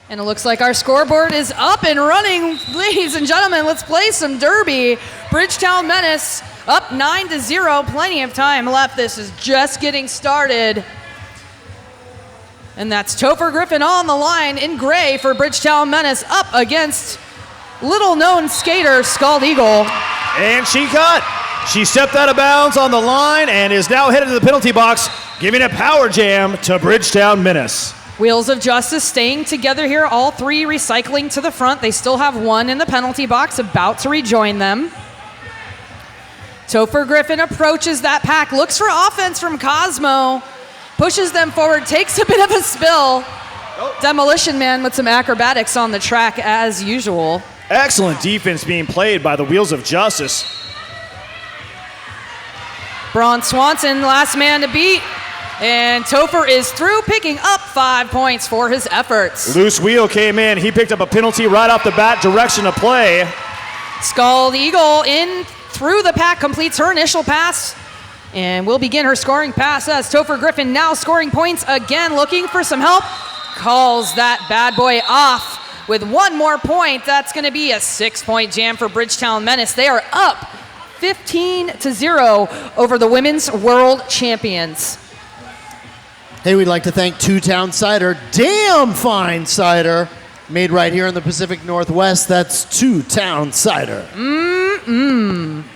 And it looks like our scoreboard is up and running. Ladies and gentlemen, let's play some Derby. Bridgetown Menace up 9-0. Plenty of time left. This is just getting started. And that's Topher Griffin on the line in gray for Bridgetown Menace up against little-known skater Scald Eagle. And she cut. She stepped out of bounds on the line and is now headed to the penalty box, giving a power jam to Bridgetown Menace. Wheels of Justice staying together here, all three recycling to the front. They still have one in the penalty box, about to rejoin them. Topher Griffin approaches that pack, looks for offense from Cosmo, pushes them forward, takes a bit of a spill. Demolition Man with some acrobatics on the track as usual. Excellent defense being played by the Wheels of Justice. Braun Swanson, last man to beat. And Topher is through, picking up 5 points for his efforts. Loose Wheel came in. He picked up a penalty right off the bat, direction of play. Scald Eagle in through the pack, completes her initial pass. And will begin her scoring pass as Topher Griffin now scoring points again, looking for some help. Calls that bad boy off with one more point. That's going to be a 6-point jam for Bridgetown Menace. They are up 15-0 over the women's world champions. Hey, we'd like to thank Two Town Cider, damn fine cider, made right here in the Pacific Northwest. That's Two Town Cider.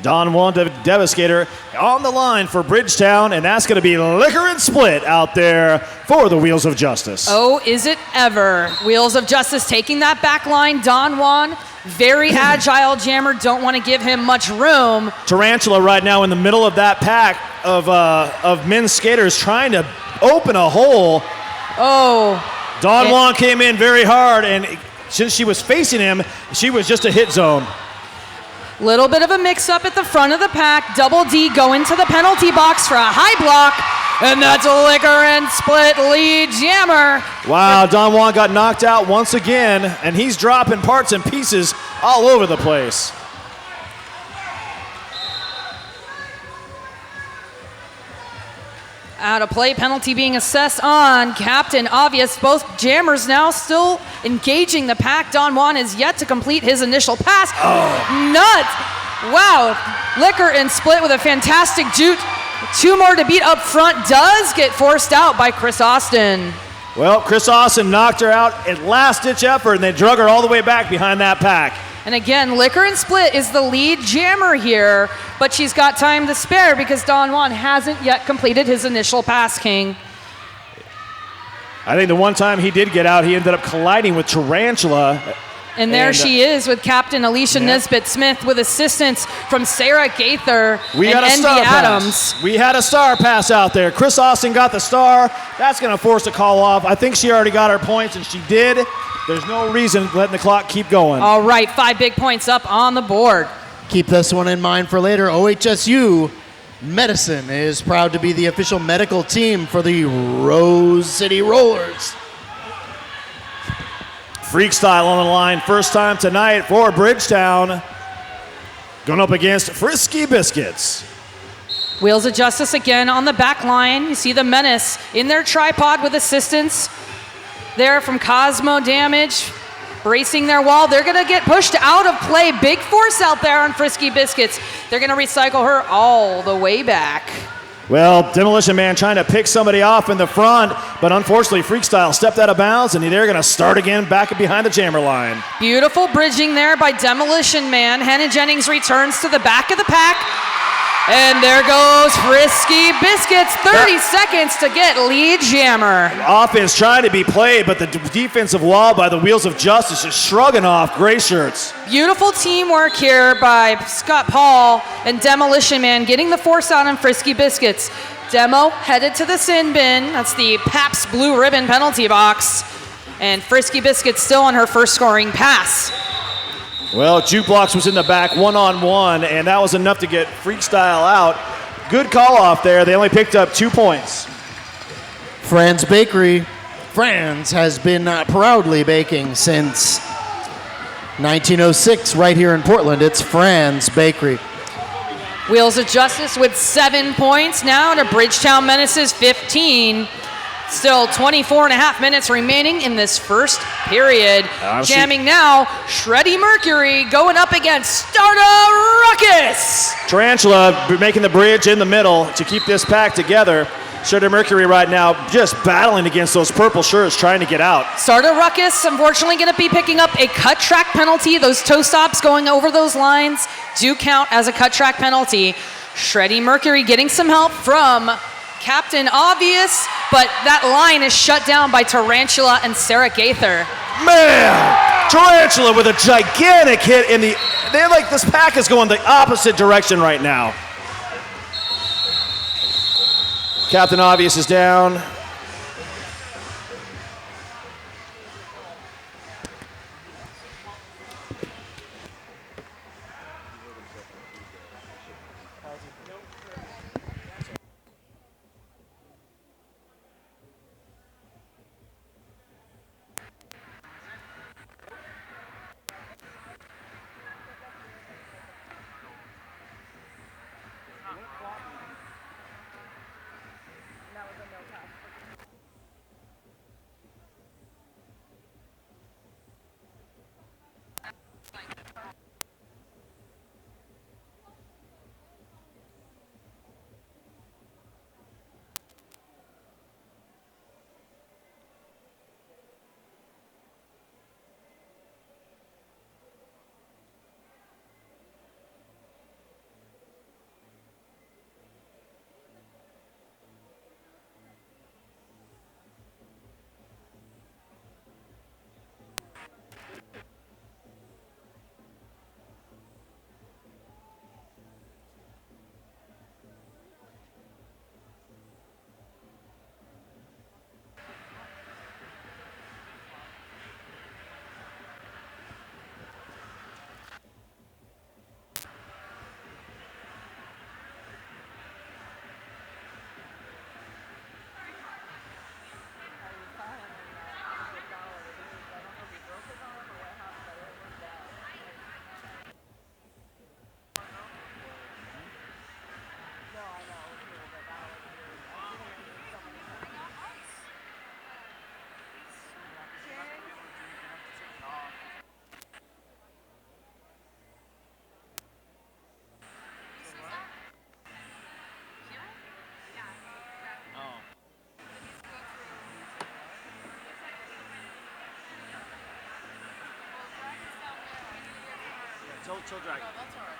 Don Juan Devastator on the line for Bridgetown, and that's going to be Liquor and Split out there for the Wheels of Justice. Oh, is it ever. Wheels of Justice taking that back line. Don Juan, very agile jammer, don't want to give him much room. Tarantula right now in the middle of that pack of men's skaters trying to open a hole. Oh. Don Juan came in very hard, and since she was facing him, she was just a hit zone. Little bit of a mix-up at the front of the pack. Double D going to the penalty box for a high block, and that's a Liquor and Split lead jammer. Wow, Don Juan got knocked out once again, and he's dropping parts and pieces all over the place. Out of play, penalty being assessed on Captain Obvious. Both jammers now still engaging the pack. Don Juan is yet to complete his initial pass. Oh. Nuts! Wow, Liquor and Split with a fantastic jute. Two more to beat up front. Does get forced out by Chris Austin. Well, Chris Austin knocked her out at last-ditch effort, and they drug her all the way back behind that pack. And again, Liquor and Split is the lead jammer here, but she's got time to spare because Don Juan hasn't yet completed his initial pass, King. I think the one time he did get out, he ended up colliding with Tarantula. And there she is with Captain Alicia Nesbitt Smith with assistance from Sarah Gaither and Envy Adams. We had a star pass out there. Chris Austin got the star. That's going to force a call off. I think she already got her points, and she did. There's no reason letting the clock keep going. All right, 5 big points up on the board. Keep this one in mind for later. OHSU Medicine is proud to be the official medical team for the Rose City Rollers. Freak Style on the line, first time tonight for Bridgetown. Going up against Frisky Biscuits. Wheels of Justice again on the back line. You see the Menace in their tripod with assistance there from Cosmo Damage, bracing their wall. They're going to get pushed out of play. Big force out there on Frisky Biscuits. They're going to recycle her all the way back. Well, Demolition Man trying to pick somebody off in the front, but unfortunately Freakstyle stepped out of bounds, and they're going to start again back behind the jammer line. Beautiful bridging there by Demolition Man. Hannah Jennings returns to the back of the pack. And there goes Frisky Biscuits. 30 seconds to get lead jammer. Offense trying to be played, but the defensive wall by the Wheels of Justice is shrugging off gray shirts. Beautiful teamwork here by Scott Paul and Demolition Man getting the force out on Frisky Biscuits. Demo headed to the sin bin. That's the Pabst Blue Ribbon penalty box. And Frisky Biscuits still on her first scoring pass. Well, Jukebox was in the back one-on-one, and that was enough to get Freakstyle out. Good call off there. They only picked up 2 points. Fran's Bakery. Fran's has been proudly baking since 1906 right here in Portland. It's Fran's Bakery. Wheels of Justice with 7 points now to Bridgetown Menace's 15. Still 24 and a half minutes remaining in this first period. Jamming now, Shreddy Mercury going up against Stardust Tarantula making the bridge in the middle to keep this pack together. Shredder Mercury right now just battling against those purple shirts trying to get out. Stardust Ruckus unfortunately going to be picking up a cut track penalty. Those toe stops going over those lines do count as a cut track penalty. Shreddy Mercury getting some help from Captain Obvious, but that line is shut down by Tarantula and Sarah Gaither. Man, Tarantula with a gigantic hit in the, they're like, this pack is going the opposite direction right now. Captain Obvious is down. Tell Dragon. Oh, that's all right.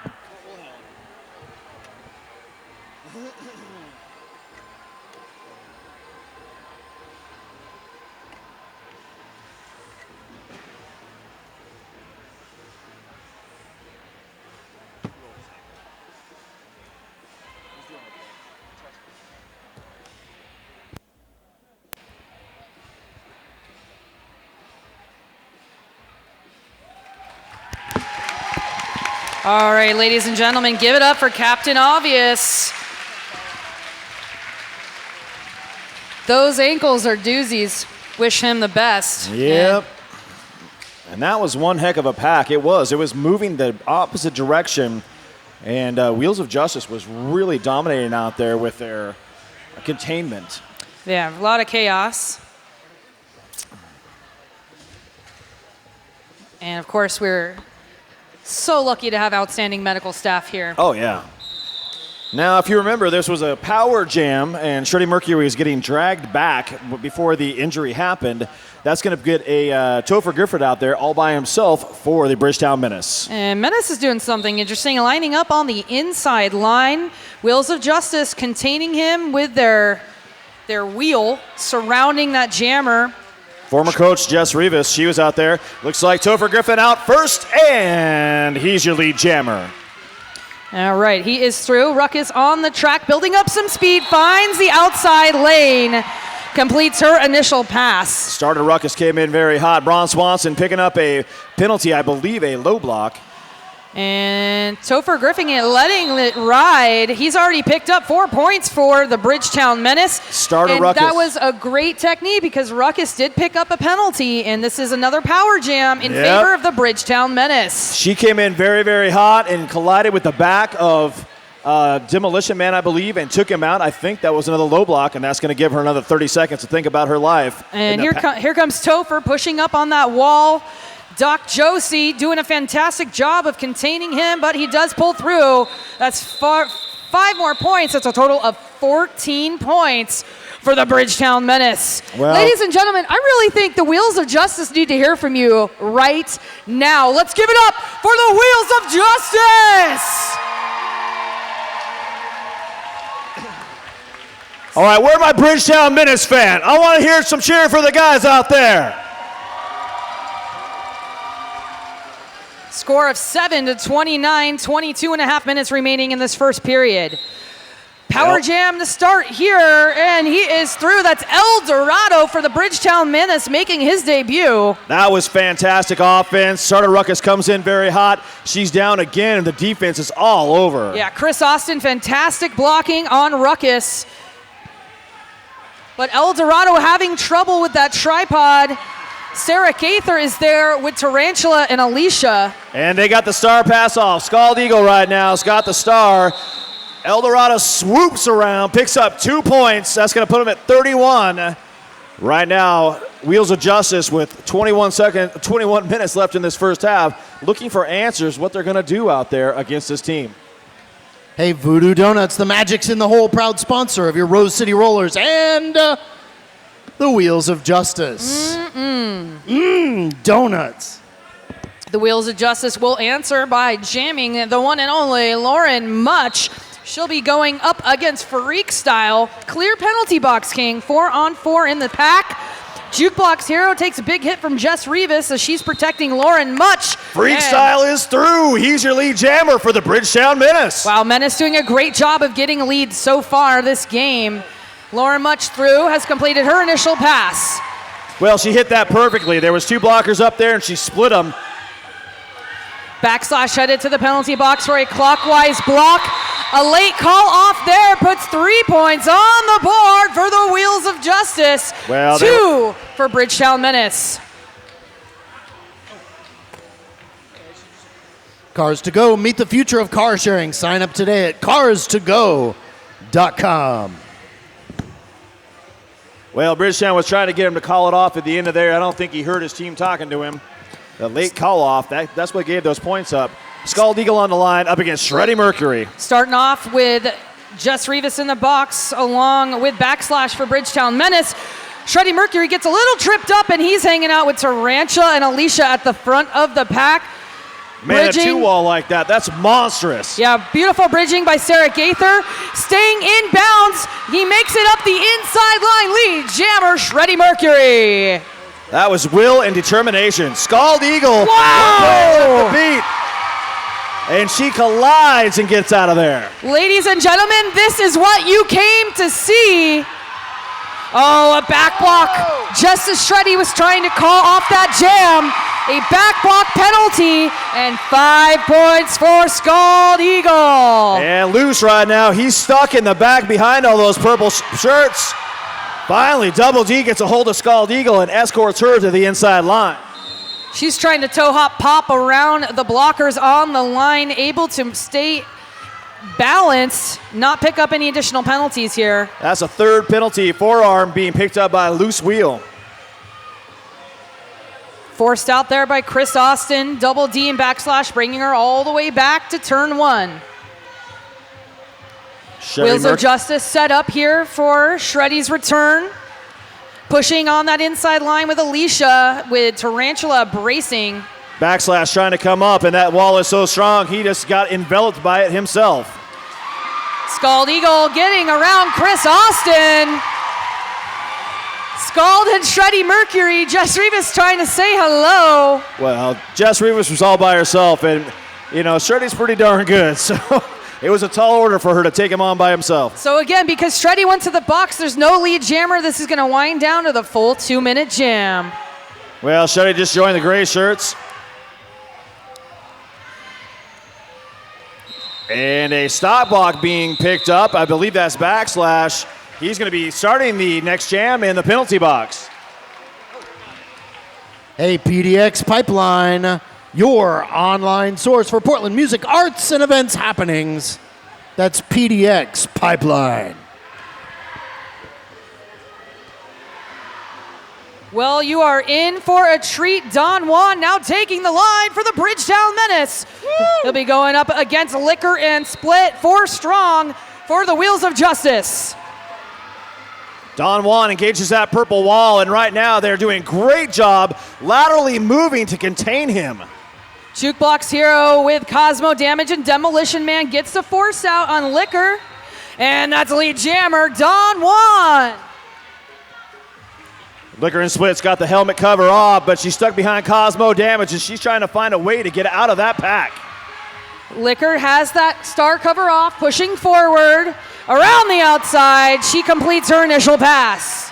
Yeah, we'll handle it. All right, ladies and gentlemen, give it up for Captain Obvious. Those ankles are doozies. Wish him the best. Yep. And that was one heck of a pack. It was moving the opposite direction. And Wheels of Justice was really dominating out there with their containment. Yeah, a lot of chaos. And of course, we're so lucky to have outstanding medical staff here. Oh, yeah. Now, if you remember, this was a power jam, and Shreddy Mercury was getting dragged back before the injury happened. That's going to get a Topher Griffith out there all by himself for the Bridgetown Menace. And Menace is doing something interesting, lining up on the inside line. Wheels of Justice containing him with their wheel surrounding that jammer. Former coach Jess Rivas, she was out there. Looks like Topher Griffin out first, and he's your lead jammer. All right, he is through. Ruckus on the track, building up some speed, finds the outside lane, completes her initial pass. Starter Ruckus came in very hot. Braun Swanson picking up a penalty, I believe a low block. And Topher Griffin letting it ride. He's already picked up 4 points for the Bridgetown Menace. Starter and Ruckus. That was a great technique because Ruckus did pick up a penalty, and this is another power jam in favor of the Bridgetown Menace. She came in very, very hot and collided with the back of Demolition Man, I believe, and took him out. I think that was another low block, and that's going to give her another 30 seconds to think about her life. And here comes Topher pushing up on that wall. Doc Josie doing a fantastic job of containing him, but he does pull through. That's 5 more points. That's a total of 14 points for the Bridgetown Menace. Well, ladies and gentlemen, I really think the Wheels of Justice need to hear from you right now. Let's give it up for the Wheels of Justice! All right, where my Bridgetown Menace fan? I want to hear some cheering for the guys out there. Score of 7-29, 22 and a half minutes remaining in this first period. Power jam to start here, and he is through. That's El Dorado for the Bridgetown Menace making his debut. That was fantastic offense. Sarda Ruckus comes in very hot. She's down again, and the defense is all over. Yeah, Chris Austin, fantastic blocking on Ruckus. But El Dorado having trouble with that tripod. Sarah Gaither is there with Tarantula and Alicia. And they got the star pass off. Scald Eagle right now has got the star. El Dorado swoops around, picks up 2 points. That's going to put him at 31. Right now, Wheels of Justice with 21 minutes left in this first half, looking for answers what they're going to do out there against this team. Hey, Voodoo Donuts, the Magic's in the Hole, proud sponsor of your Rose City Rollers and the Wheels of Justice. Donuts. The Wheels of Justice will answer by jamming the one and only Lauren Much. She'll be going up against Freak Style. Clear penalty box king, 4-on-4 in the pack. Jukebox Hero takes a big hit from Jess Rivas as she's protecting Lauren Much. Freak Style is through. He's your lead jammer for the Bridgetown Menace. Wow, Menace doing a great job of getting leads so far this game. Lauren Much through has completed her initial pass. Well, she hit that perfectly. There was 2 blockers up there, and she split them. Backslash headed to the penalty box for a clockwise block. A late call off there puts 3 points on the board for the Wheels of Justice. Well, 2 for Bridgetown Menace. Cars to Go. Meet the future of car sharing. Sign up today at carstogo.com. Well, Bridgetown was trying to get him to call it off at the end of there. I don't think he heard his team talking to him. The late call off, that's what gave those points up. Scald Eagle on the line up against Shreddy Mercury. Starting off with Jess Rivas in the box along with Backslash for Bridgetown Menace. Shreddy Mercury gets a little tripped up and he's hanging out with Tarantula and Alicia at the front of the pack. Man, a 2-wall like that, that's monstrous. Yeah, beautiful bridging by Sarah Gaither. Staying in bounds, he makes it up the inside line. Lead jammer, Shreddy Mercury. That was will and determination. Scald Eagle. Wow! Beat. And she collides and gets out of there. Ladies and gentlemen, this is what you came to see. Oh, a back block. Just as Shreddy was trying to call off that jam, a back block penalty, and 5 points for Scald Eagle. And loose right now. He's stuck in the back behind all those purple shirts. Finally, Double D gets a hold of Scald Eagle and escorts her to the inside line. She's trying to toe hop pop around the blockers on the line, able to stay balanced, not pick up any additional penalties here. That's a 3rd penalty, forearm being picked up by a loose wheel. Forced out there by Chris Austin, Double D and Backslash, bringing her all the way back to turn 1. Wheels of Justice set up here for Shreddy's return. Pushing on that inside line with Alicia, with Tarantula bracing. Backslash trying to come up, and that wall is so strong, he just got enveloped by it himself. Scald Eagle getting around Chris Austin. Scald and Shreddy Mercury. Jess Rivas trying to say hello. Well, Jess Rivas was all by herself, and, you know, Shreddy's pretty darn good, so it was a tall order for her to take him on by himself. So again, because Shreddy went to the box, there's no lead jammer. This is going to wind down to the full 2-minute jam. Well, Shreddy just joined the gray shirts. And a stop block being picked up. I believe that's Backslash. He's going to be starting the next jam in the penalty box. Hey, PDX Pipeline, your online source for Portland music, arts, and events happenings. That's PDX Pipeline. Well, you are in for a treat. Don Juan now taking the line for the Bridgetown Menace. He'll be going up against Liquor and Split, 4 strong for the Wheels of Justice. Don Juan engages that purple wall, and right now they're doing a great job laterally moving to contain him. Jukebox Hero with Cosmo damage, and Demolition Man gets the force out on Liquor. And that's lead jammer, Don Juan. Liquor and Split's got the helmet cover off, but she's stuck behind Cosmo damage, and she's trying to find a way to get out of that pack. Liquor has that star cover off, pushing forward. Around the outside, she completes her initial pass.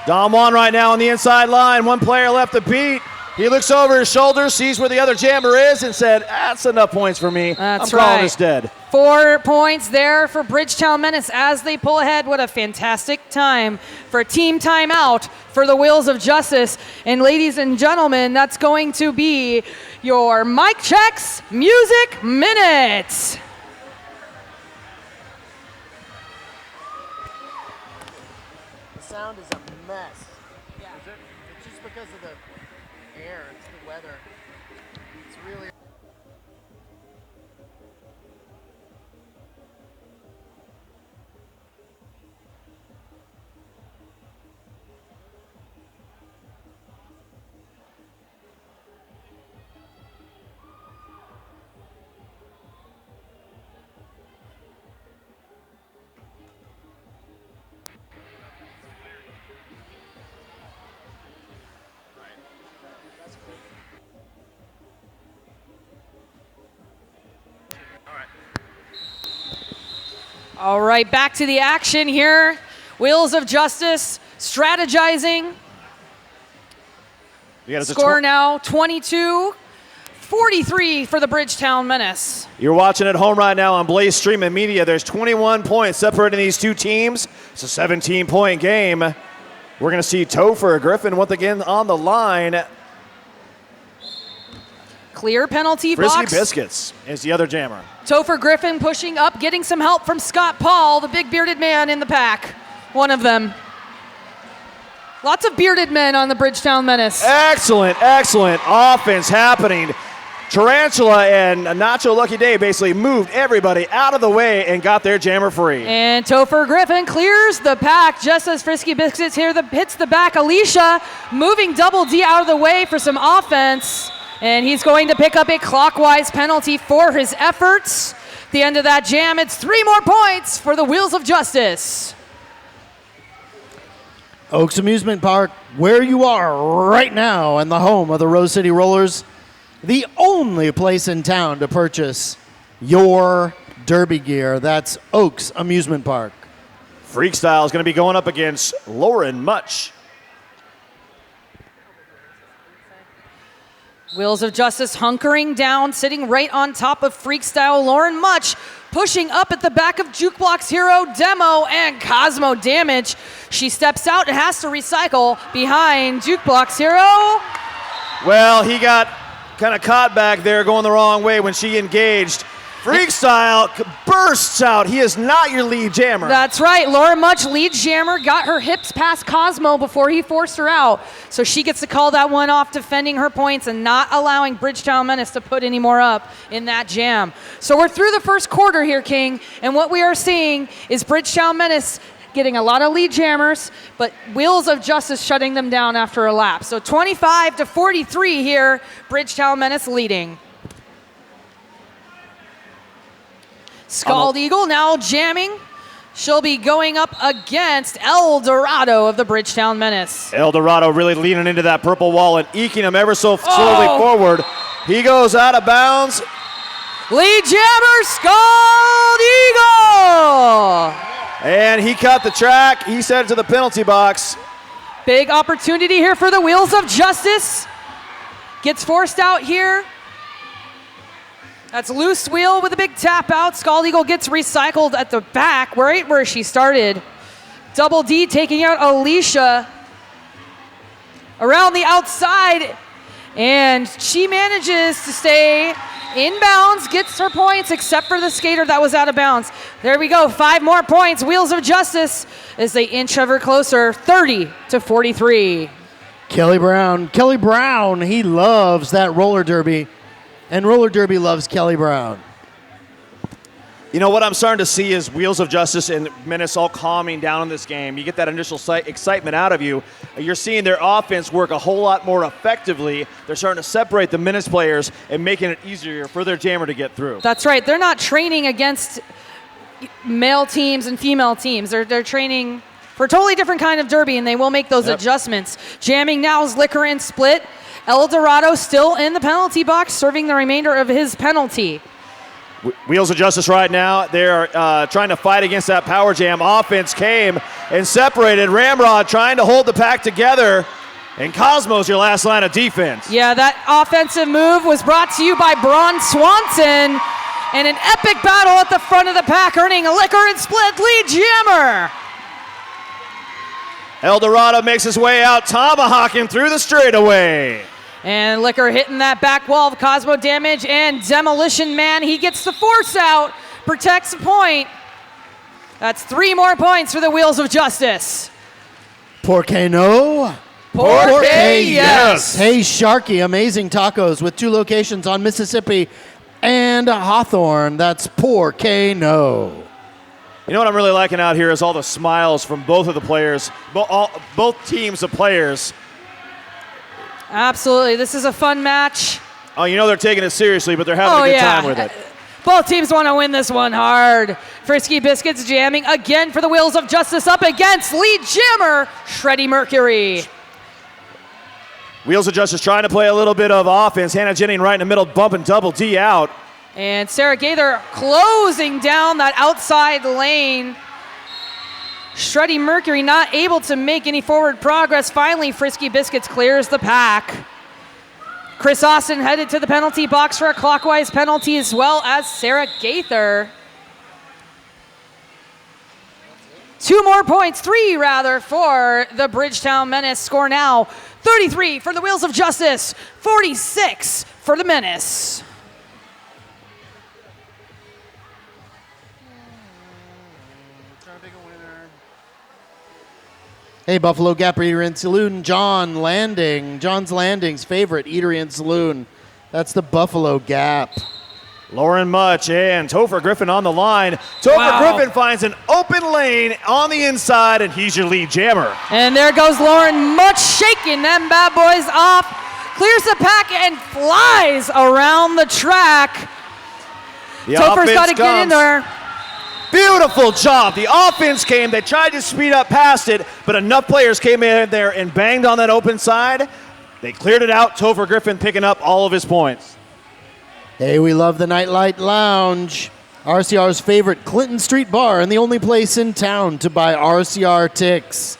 Don Juan right now on the inside line. One player left to beat. He looks over his shoulder, sees where the other jammer is, and said, that's enough points for me. That's I'm calling right. this dead. 4 points there for Bridgetown Menace as they pull ahead. What a fantastic time for a team timeout for the Wheels of Justice. And ladies and gentlemen, that's going to be your Mic Checks Music Minute. The sound is a mess. Yeah. It's just because of the air, it's the weather. It's really... All right, back to the action here. Wheels of Justice strategizing. Score now 22-43 for the Bridgetown Menace. You're watching at home right now on Blaze Streaming Media. There's 21 points separating these two teams. It's a 17-point game. We're going to see Topher Griffin once again on the line. Clear penalty Frisky box. Biscuits is the other jammer. Topher Griffin pushing up, getting some help from Scott Paul, the big bearded man in the pack. One of them. Lots of bearded men on the Bridgetown Menace. Excellent offense happening. Tarantula and Nacho Lucky Day basically moved everybody out of the way and got their jammer free. And Topher Griffin clears the pack just as Frisky Biscuits here hits the back. Alicia moving Double D out of the way for some offense. And he's going to pick up a clockwise penalty for his efforts. At the end of that jam, it's 3 more points for the Wheels of Justice. Oaks Amusement Park, where you are right now, and the home of the Rose City Rollers, the only place in town to purchase your derby gear. That's Oaks Amusement Park. Freakstyle is going to be going up against Lauren Much. Wheels of Justice hunkering down, sitting right on top of Freakstyle. Lauren Much pushing up at the back of Jukebox Hero, Demo, and Cosmo damage. She steps out and has to recycle behind Jukebox Hero. Well, he got kind of caught back there going the wrong way when she engaged. Freakstyle bursts out. He is not your lead jammer. That's right. Laura Much, lead jammer, got her hips past Cosmo before he forced her out. So she gets to call that one off, defending her points and not allowing Bridgetown Menace to put any more up in that jam. So we're through the first quarter here, King, and what we are seeing is Bridgetown Menace getting a lot of lead jammers, but Wheels of Justice shutting them down after a lap. So 25-43 here, Bridgetown Menace leading. Scald Eagle now jamming. She'll be going up against El Dorado of the Bridgetown Menace. El Dorado really leaning into that purple wall and eking him ever so slowly forward. He goes out of bounds. Lead jammer, Scald Eagle! And he cut the track. He sent it to the penalty box. Big opportunity here for the Wheels of Justice. Gets forced out here. That's loose wheel with a big tap out. Scald Eagle gets recycled at the back, right where she started. Double D taking out Alicia around the outside, and she manages to stay inbounds, gets her points, except for the skater that was out of bounds. There we go, 5 more points. Wheels of Justice as they inch ever closer, 30-43. Kelly Brown, he loves that roller derby, and roller derby loves Kelly Brown. You know, what I'm starting to see is Wheels of Justice and Menace all calming down in this game. You get that initial excitement out of you. You're seeing their offense work a whole lot more effectively. They're starting to separate the Menace players and making it easier for their jammer to get through. That's right. They're not training against male teams and female teams. They're training for a totally different kind of derby, and they will make those adjustments. Jamming now is Liquor and Split. El Dorado still in the penalty box, serving the remainder of his penalty. Wheels of Justice right now, they're trying to fight against that power jam. Offense came and separated. Ramrod trying to hold the pack together. And Cosmo's your last line of defense. Yeah, that offensive move was brought to you by Braun Swanson. And an epic battle at the front of the pack, earning a Liquor and Split lead jammer. El Dorado makes his way out, tomahawking through the straightaway. And Liquor hitting that back wall of Cosmo damage, and Demolition Man, he gets the force out, protects a point. That's 3 more points for the Wheels of Justice. Por que no? Por que yes. Hey Sharky, amazing tacos with 2 locations on Mississippi and Hawthorne. That's por que no. You know what I'm really liking out here is all the smiles from both of the players, both teams of players. Absolutely. This is a fun match. Oh, you know they're taking it seriously, but they're having a good time with it. Both teams want to win this one hard. Frisky Biscuits jamming again for the Wheels of Justice up against lead jammer, Shreddy Mercury. Wheels of Justice trying to play a little bit of offense. Hannah Jennings right in the middle, bumping Double D out. And Sarah Gaither closing down that outside lane. Shreddy Mercury not able to make any forward progress. Finally, Frisky Biscuits clears the pack. Chris Austin headed to the penalty box for a clockwise penalty, as well as Sarah Gaither. 2 more points, 3 rather, for the Bridgetown Menace. Score now 33 for the Wheels of Justice, 46 for the Menace. Hey, Buffalo Gap Eatery and Saloon, John's Landing's favorite eatery and saloon. That's the Buffalo Gap. Lauren Much and Topher Griffin on the line. Topher Griffin finds an open lane on the inside, and he's your lead jammer. And there goes Lauren Much, shaking them bad boys off. Clears the pack and flies around the track. Topher's got to get in there. Beautiful job. The offense came. They tried to speed up past it, but enough players came in there and banged on that open side. They cleared it out. Topher Griffin picking up all of his points. Hey, we love the Nightlight Lounge, RCR's favorite Clinton Street bar and the only place in town to buy RCR ticks.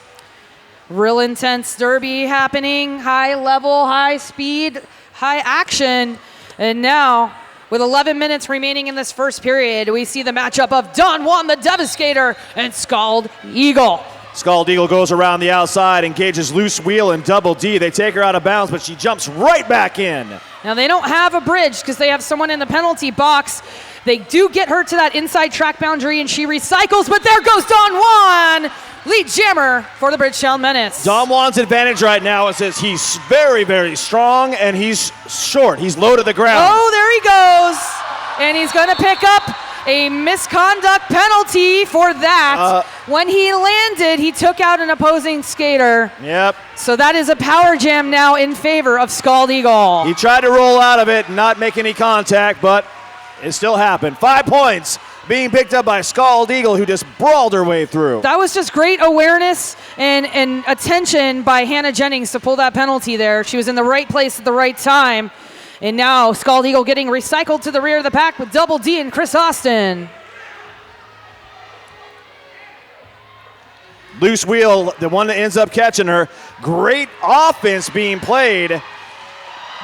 Real intense derby happening. High level, high speed, high action. And now, with 11 minutes remaining in this first period, we see the matchup of Don Juan the Devastator and Scald Eagle. Scald Eagle goes around the outside, engages Loose Wheel and Double D. They take her out of bounds, but she jumps right back in. Now, they don't have a bridge because they have someone in the penalty box. They do get her to that inside track boundary, and she recycles, but there goes Don Juan, lead jammer for the Bridgetown Menace. Don Juan's advantage right now is that he's very, very strong, and he's short. He's low to the ground. Oh, there he goes. And he's going to pick up a misconduct penalty for that. When he landed, he took out an opposing skater. Yep. So that is a power jam now in favor of Scald Eagle. He tried to roll out of it and not make any contact, but it still happened. 5 points being picked up by Scald Eagle, who just brawled her way through. That was just great awareness and attention by Hannah Jennings to pull that penalty there. She was in the right place at the right time. And now Scald Eagle getting recycled to the rear of the pack with Double D and Chris Austin. Loose Wheel, the one that ends up catching her. Great offense being played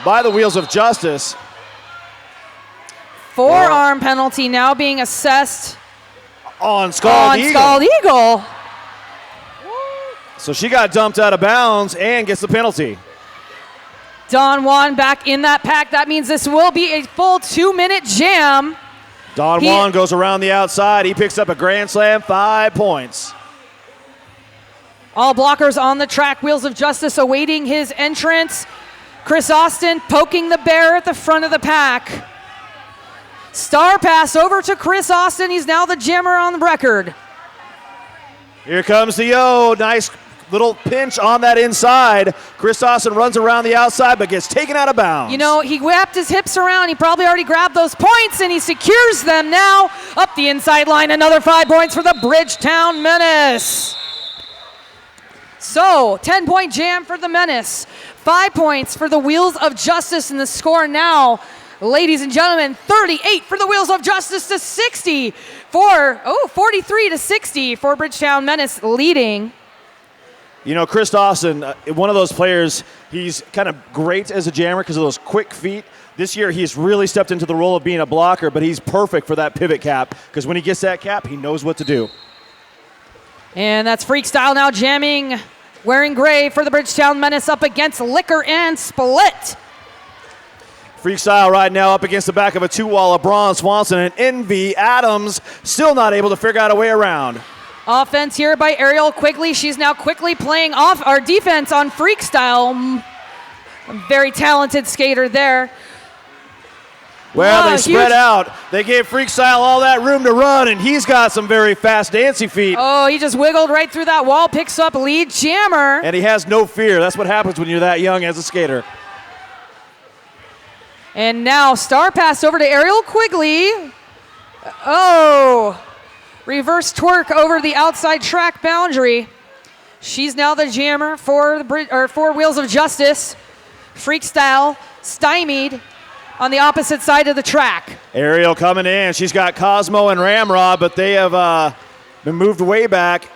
by the Wheels of Justice. Forearm penalty now being assessed on Scald Eagle. So she got dumped out of bounds and gets the penalty. Don Juan back in that pack. That means this will be a full 2-minute jam. Don Juan goes around the outside. He picks up a grand slam, 5 points. All blockers on the track. Wheels of Justice awaiting his entrance. Chris Austin poking the bear at the front of the pack. Star pass over to Chris Austin. He's now the jammer on the record. Here comes the O. Nice little pinch on that inside. Chris Austin runs around the outside but gets taken out of bounds. You know, he wrapped his hips around. He probably already grabbed those points, and he secures them now. Up the inside line, another 5 points for the Bridgetown Menace. So, 10-point jam for the Menace. 5 points for the Wheels of Justice, and the score now, ladies and gentlemen, 38 for the Wheels of Justice to 60 for, 43 to 60 for Bridgetown Menace leading. You know, Chris Austin, one of those players, he's kind of great as a jammer because of those quick feet. This year, he's really stepped into the role of being a blocker, but he's perfect for that pivot cap because when he gets that cap, he knows what to do. And that's Freak Style now jamming, wearing gray for the Bridgetown Menace up against Liquor and Split. Freak Style right now up against the back of a 2-wall of Braun Swanson, and Envy Adams still not able to figure out a way around. Offense here by Ariel Quigley. She's now quickly playing off our defense on Freak Style. Very talented skater there. Well, they spread out. They gave Freak Style all that room to run, and he's got some very fast dancey feet. Oh, he just wiggled right through that wall, picks up lead jammer. And he has no fear. That's what happens when you're that young as a skater. And now star pass over to Ariel Quigley. Oh, reverse twerk over the outside track boundary. She's now the jammer for for Wheels of Justice. Freak Style stymied on the opposite side of the track. Ariel coming in. She's got Cosmo and Ramrod, but they have been moved way back.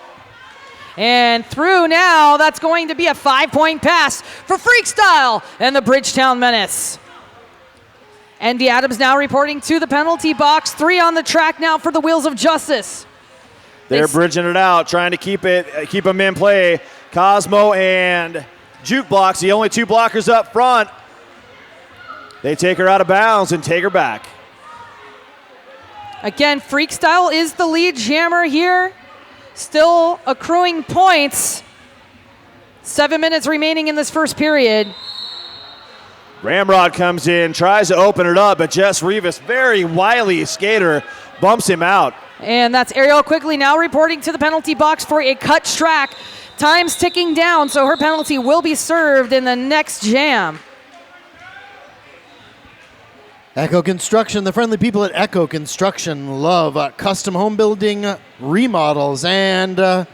And through now, that's going to be a 5-point pass for Freak Style and the Bridgetown Menace. Andy Adams now reporting to the penalty box. 3 on the track now for the Wheels of Justice. They're bridging it out, trying to keep them in play. Cosmo and Jukebox, the only 2 blockers up front. They take her out of bounds and take her back. Again, Freak Style is the lead jammer here. Still accruing points. 7 minutes remaining in this first period. Ramrod comes in, tries to open it up, but Jess Rivas, very wily skater, bumps him out. And that's Ariel Quigley now reporting to the penalty box for a cut track. Time's ticking down, so her penalty will be served in the next jam. Echo Construction, the friendly people at Echo Construction love custom home building, remodels, and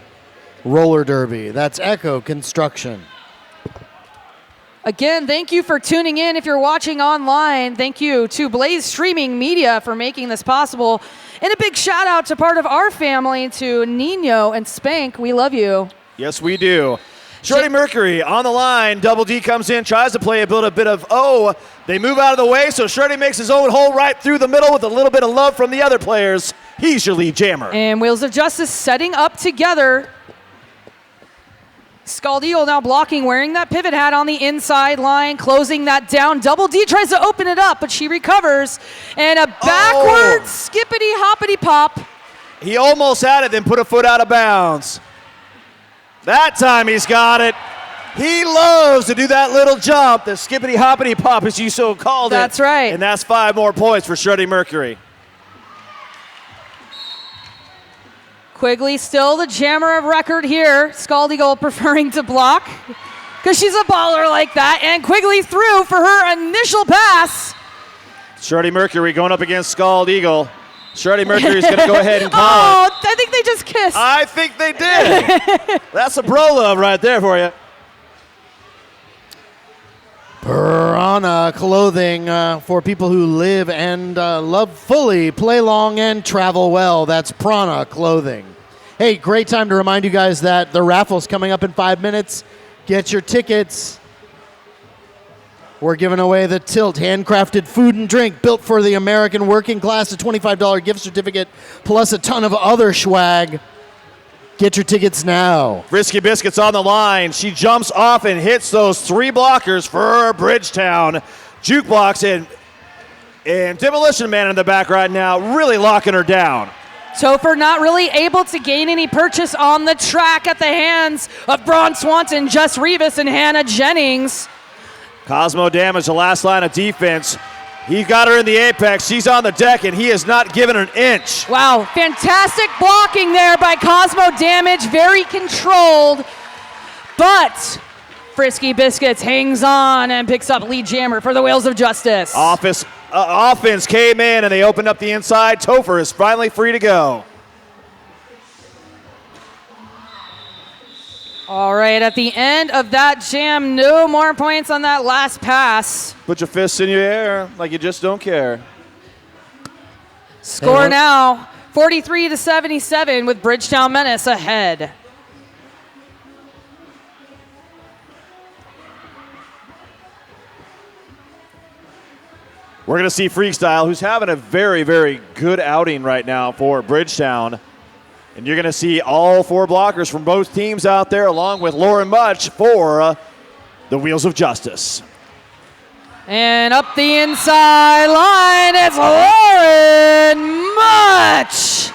roller derby. That's Echo Construction. Again, thank you for tuning in. If you're watching online, thank you to Blaze Streaming Media for making this possible. And a big shout out to part of our family, to Nino and Spank. We love you. Yes, we do. Shorty Mercury on the line. Double D comes in, tries to play a bit of O. They move out of the way, so Shorty makes his own hole right through the middle with a little bit of love from the other players. He's your lead jammer. And Wheels of Justice setting up together. Scald Eagle now blocking, wearing that pivot hat on the inside line, closing that down. Double D tries to open it up, but she recovers. And a backward skippity hoppity pop. He almost had it, then put a foot out of bounds. That time he's got it. He loves to do that little jump, the skippity hoppity pop, as you so called it. That's right. And that's 5 more points for Shorty Mercury. Quigley still the jammer of record here. Scald Eagle preferring to block because she's a baller like that. And Quigley through for her initial pass. Shorty Mercury going up against Scald Eagle. Shorty Mercury's going to go ahead and call it. I think they just kissed. I think they did. That's a bro love right there for you. Prana clothing for people who live and love fully, play long, and travel well. That's Prana clothing. Hey, great time to remind you guys that the raffle's coming up in 5 minutes. Get your tickets. We're giving away the Tilt handcrafted food and drink built for the American working class, a $25 gift certificate, plus a ton of other swag. Get your tickets now. Frisky Biscuits on the line. She jumps off and hits those 3 blockers for Bridgetown. Jukebox and Demolition Man in the back right now, really locking her down. Topher not really able to gain any purchase on the track at the hands of Braun Swanson, Jess Rivas, and Hannah Jennings. Cosmo Damage, the last line of defense. He got her in the apex. She's on the deck, and he has not given an inch. Wow, fantastic blocking there by Cosmo Damage, very controlled. But Frisky Biscuits hangs on and picks up lead jammer for the Wheels of Justice. Offense came in, and they opened up the inside. Topher is finally free to go. All right, at the end of that jam, no more points on that last pass. Put your fists in your air like you just don't care. Score now, 43-77 with Bridgetown Menace ahead. We're going to see Freestyle, who's having a very, very good outing right now for Bridgetown. And you're going to see all 4 blockers from both teams out there, along with Lauren Much for the Wheels of Justice. And up the inside line, it's Lauren Much.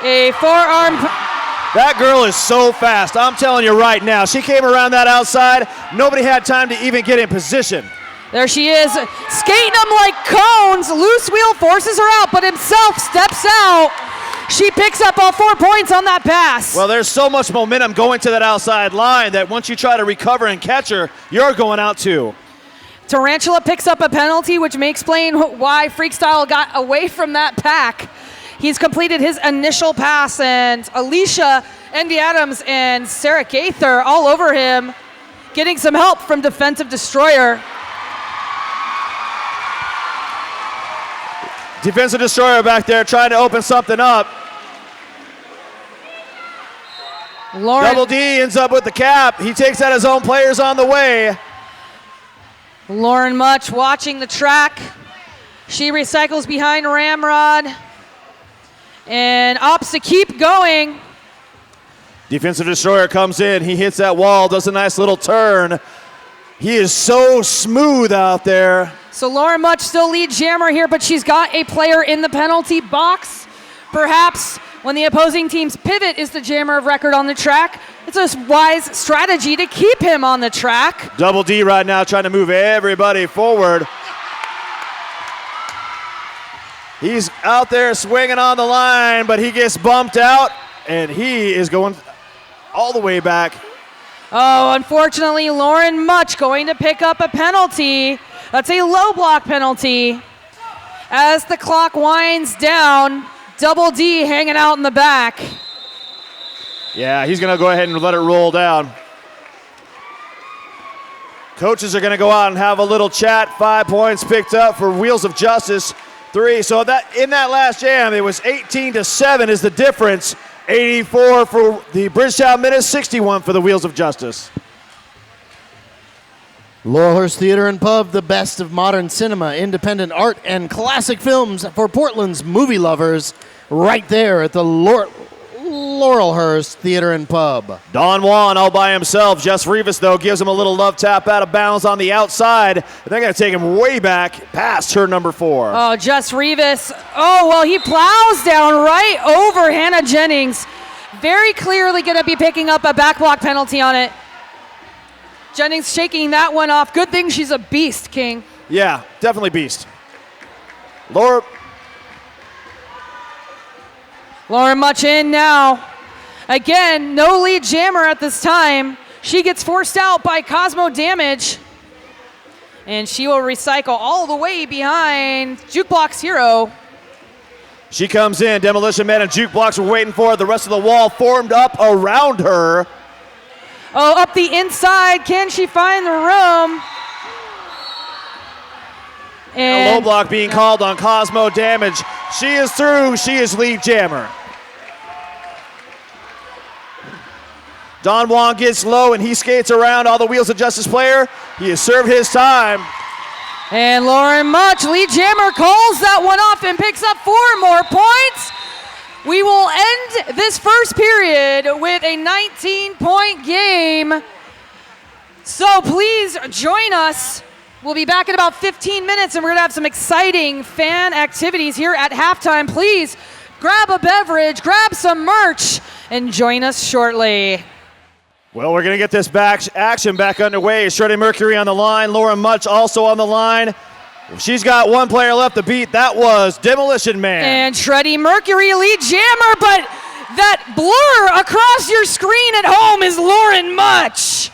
A forearm. That girl is so fast. I'm telling you right now. She came around that outside. Nobody had time to even get in position. There she is, skating them like cones. Loose wheel forces her out, but himself steps out. She picks up all 4 points on that pass. Well, there's so much momentum going to that outside line that once you try to recover and catch her, you're going out too. Tarantula picks up a penalty, which may explain why Freakstyle got away from that pack. He's completed his initial pass, and Alicia, Envy Adams, and Sarah Gaither all over him, getting some help from Defensive Destroyer. Defensive Destroyer back there trying to open something up. Double D ends up with the cap. He takes out his own players on the way. Lauren Much watching the track. She recycles behind Ramrod and opts to keep going. Defensive Destroyer comes in. He hits that wall, does a nice little turn. He is so smooth out there. So Lauren Much still lead jammer here, but she's got a player in the penalty box. Perhaps when the opposing team's pivot is the jammer of record on the track, it's a wise strategy to keep him on the track. Double D right now trying to move everybody forward. He's out there swinging on the line, but he gets bumped out, and he is going all the way back. Oh, unfortunately, Lauren Much going to pick up a penalty. That's a low block penalty. As the clock winds down, Double D hanging out in the back. Yeah, he's going to go ahead and let it roll down. Coaches are going to go out and have a little chat. 5 points picked up for Wheels of Justice, 3. So that in that last jam, it was 18-7 is the difference. 84 for the Bridgetown Menace, 61 for the Wheels of Justice. Laurelhurst Theater and Pub, the best of modern cinema, independent art, and classic films for Portland's movie lovers, right there at the Laurelhurst Theater and Pub. Don Juan all by himself. Jess Rivas, though, gives him a little love tap out of bounds on the outside. And they're going to take him way back past turn number 4. Oh, Jess Rivas. Oh, well, he plows down right over Hannah Jennings. Very clearly going to be picking up a back block penalty on it. Jennings shaking that one off. Good thing she's a beast, King. Yeah, definitely beast. Lauren Much in now. Again, no lead jammer at this time. She gets forced out by Cosmo Damage. And she will recycle all the way behind Jukebox Hero. She comes in. Demolition Man and Jukebox are waiting for her. The rest of the wall formed up around her. Oh, up the inside. Can she find the room? And a low block being called on Cosmo Damage. She is through. She is lead jammer. Don Juan gets low and he skates around all the Wheels of Justice player. He has served his time. And Lauren Much, lead jammer, calls that one off and picks up 4 more points. we will end this first period with a 19-point game. So please join us. We'll be back in about 15 minutes, and we're going to have some exciting fan activities here at halftime. Please grab a beverage, grab some merch, and join us shortly. Well, we're going to get this action back underway. Shreddy Mercury on the line. Lauren Much also on the line. She's got one player left to beat. That was Demolition Man. And Shreddy Mercury lead jammer, but that blur across your screen at home is Lauren Much.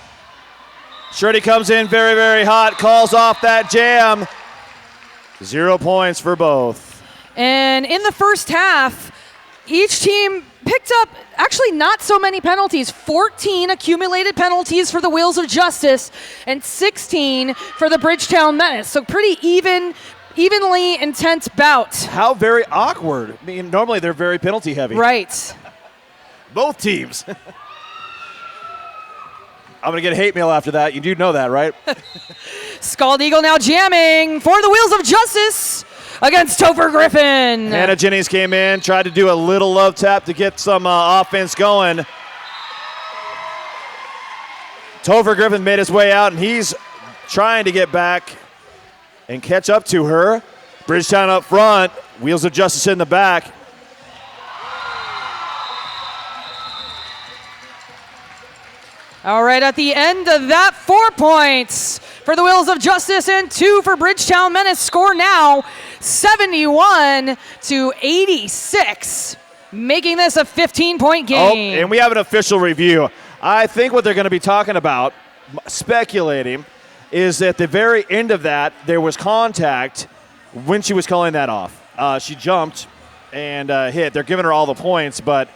Shreddy comes in very, very hot, calls off that jam. 0 points for both. And in the first half, each team picked up actually not so many penalties. 14 accumulated penalties for the Wheels of Justice and 16 for the Bridgetown Menace. So pretty evenly intense bout. How very awkward. I mean, normally they're very penalty heavy. Right. Both teams. I'm going to get a hate mail after that. You do know that, right? Scald Eagle now jamming for the Wheels of Justice against Topher Griffin. Hannah Jennings came in, tried to do a little love tap to get some offense going. Topher Griffin made his way out, and he's trying to get back and catch up to her. Bridgetown up front, Wheels of Justice in the back. All right, at the end of that, 4 points for the Wheels of Justice and 2 for Bridgetown Menace. Score now 71-86, making this a 15-point game. Oh, and we have an official review. I think what they're going to be talking about, speculating, is at the very end of that, there was contact when she was calling that off. She jumped and hit. They're giving her all the points, but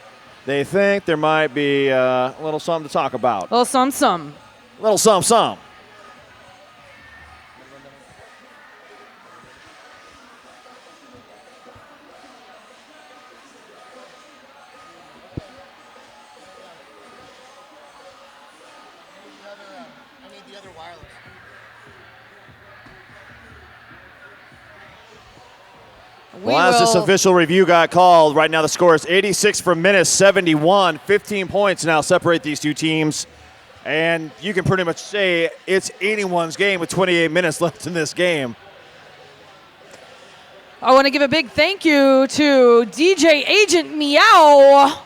they think there might be a little something to talk about. Little some. Little some. Well, as this official review got called, right now the score is 86 for Menace, 71. 15 points now separate these two teams. And you can pretty much say it's anyone's game with 28 minutes left in this game. I want to give a big thank you to DJ Agent Meow,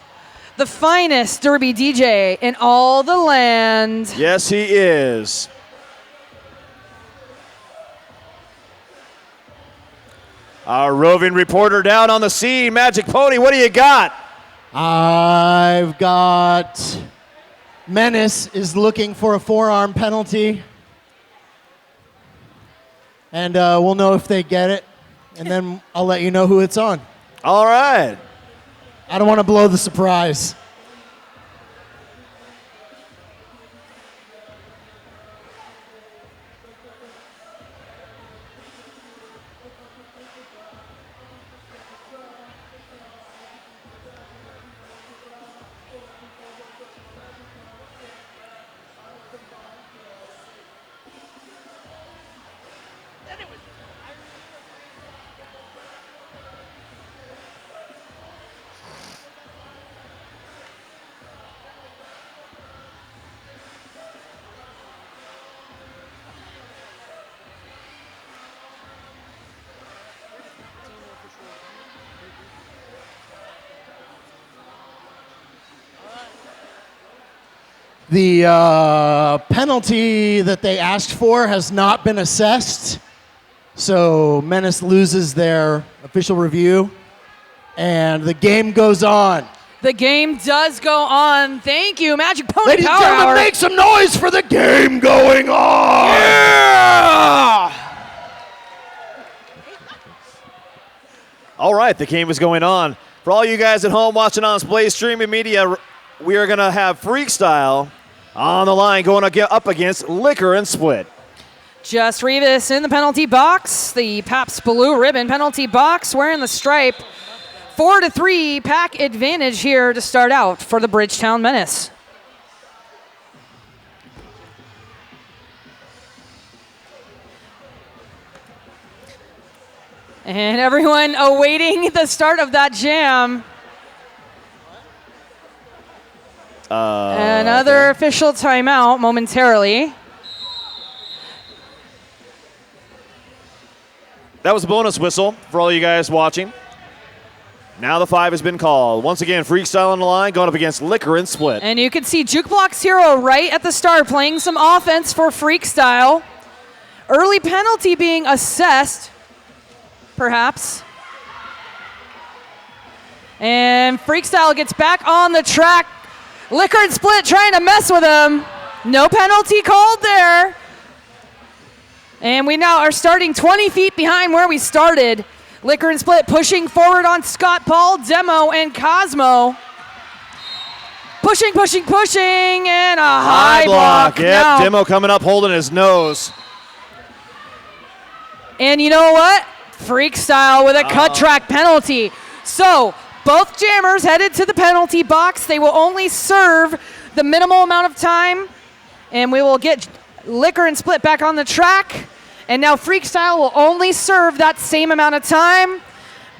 the finest Derby DJ in all the land. Yes, he is. Our roving reporter down on the scene, Magic Pony, what do you got? I've got Menace is looking for a forearm penalty. And we'll know if they get it. And then I'll let you know who it's on. All right. I don't want to blow the surprise. The penalty that they asked for has not been assessed, so Menace loses their official review, and the game goes on. The game does go on. Thank you, Magic Pony Ladies and Power gentlemen, Hour. make some noise for the game going on! Yeah! All right, the game is going on. For all you guys at home watching on Splay Streaming Media, we are going to have Freakstyle on the line going up against Liquor and Split. Just Revis in the penalty box. The Pabst Blue Ribbon penalty box wearing the stripe. 4-3 pack advantage here to start out for the Bridgetown Menace. And everyone awaiting the start of that jam. Another official timeout momentarily. That was a bonus whistle for all you guys watching. Now the 5 has been called. Once again, Freestyle on the line going up against Liquor and Split. And you can see Jukebox Hero right at the start playing some offense for Freestyle. Early penalty being assessed, perhaps. And Freestyle gets back on the track. Liquor and Split trying to mess with him. No penalty called there. And we now are starting 20 feet behind where we started. Liquor and Split pushing forward on Scott Paul, Demo, and Cosmo. Pushing, and a high block. Yep, Now, Demo coming up holding his nose. and you know what? Freestyle with a cut track penalty. So, both jammers headed to the penalty box. They will only serve the minimal amount of time, and we will get Liquor and Split back on the track. And now Freestyle will only serve that same amount of time.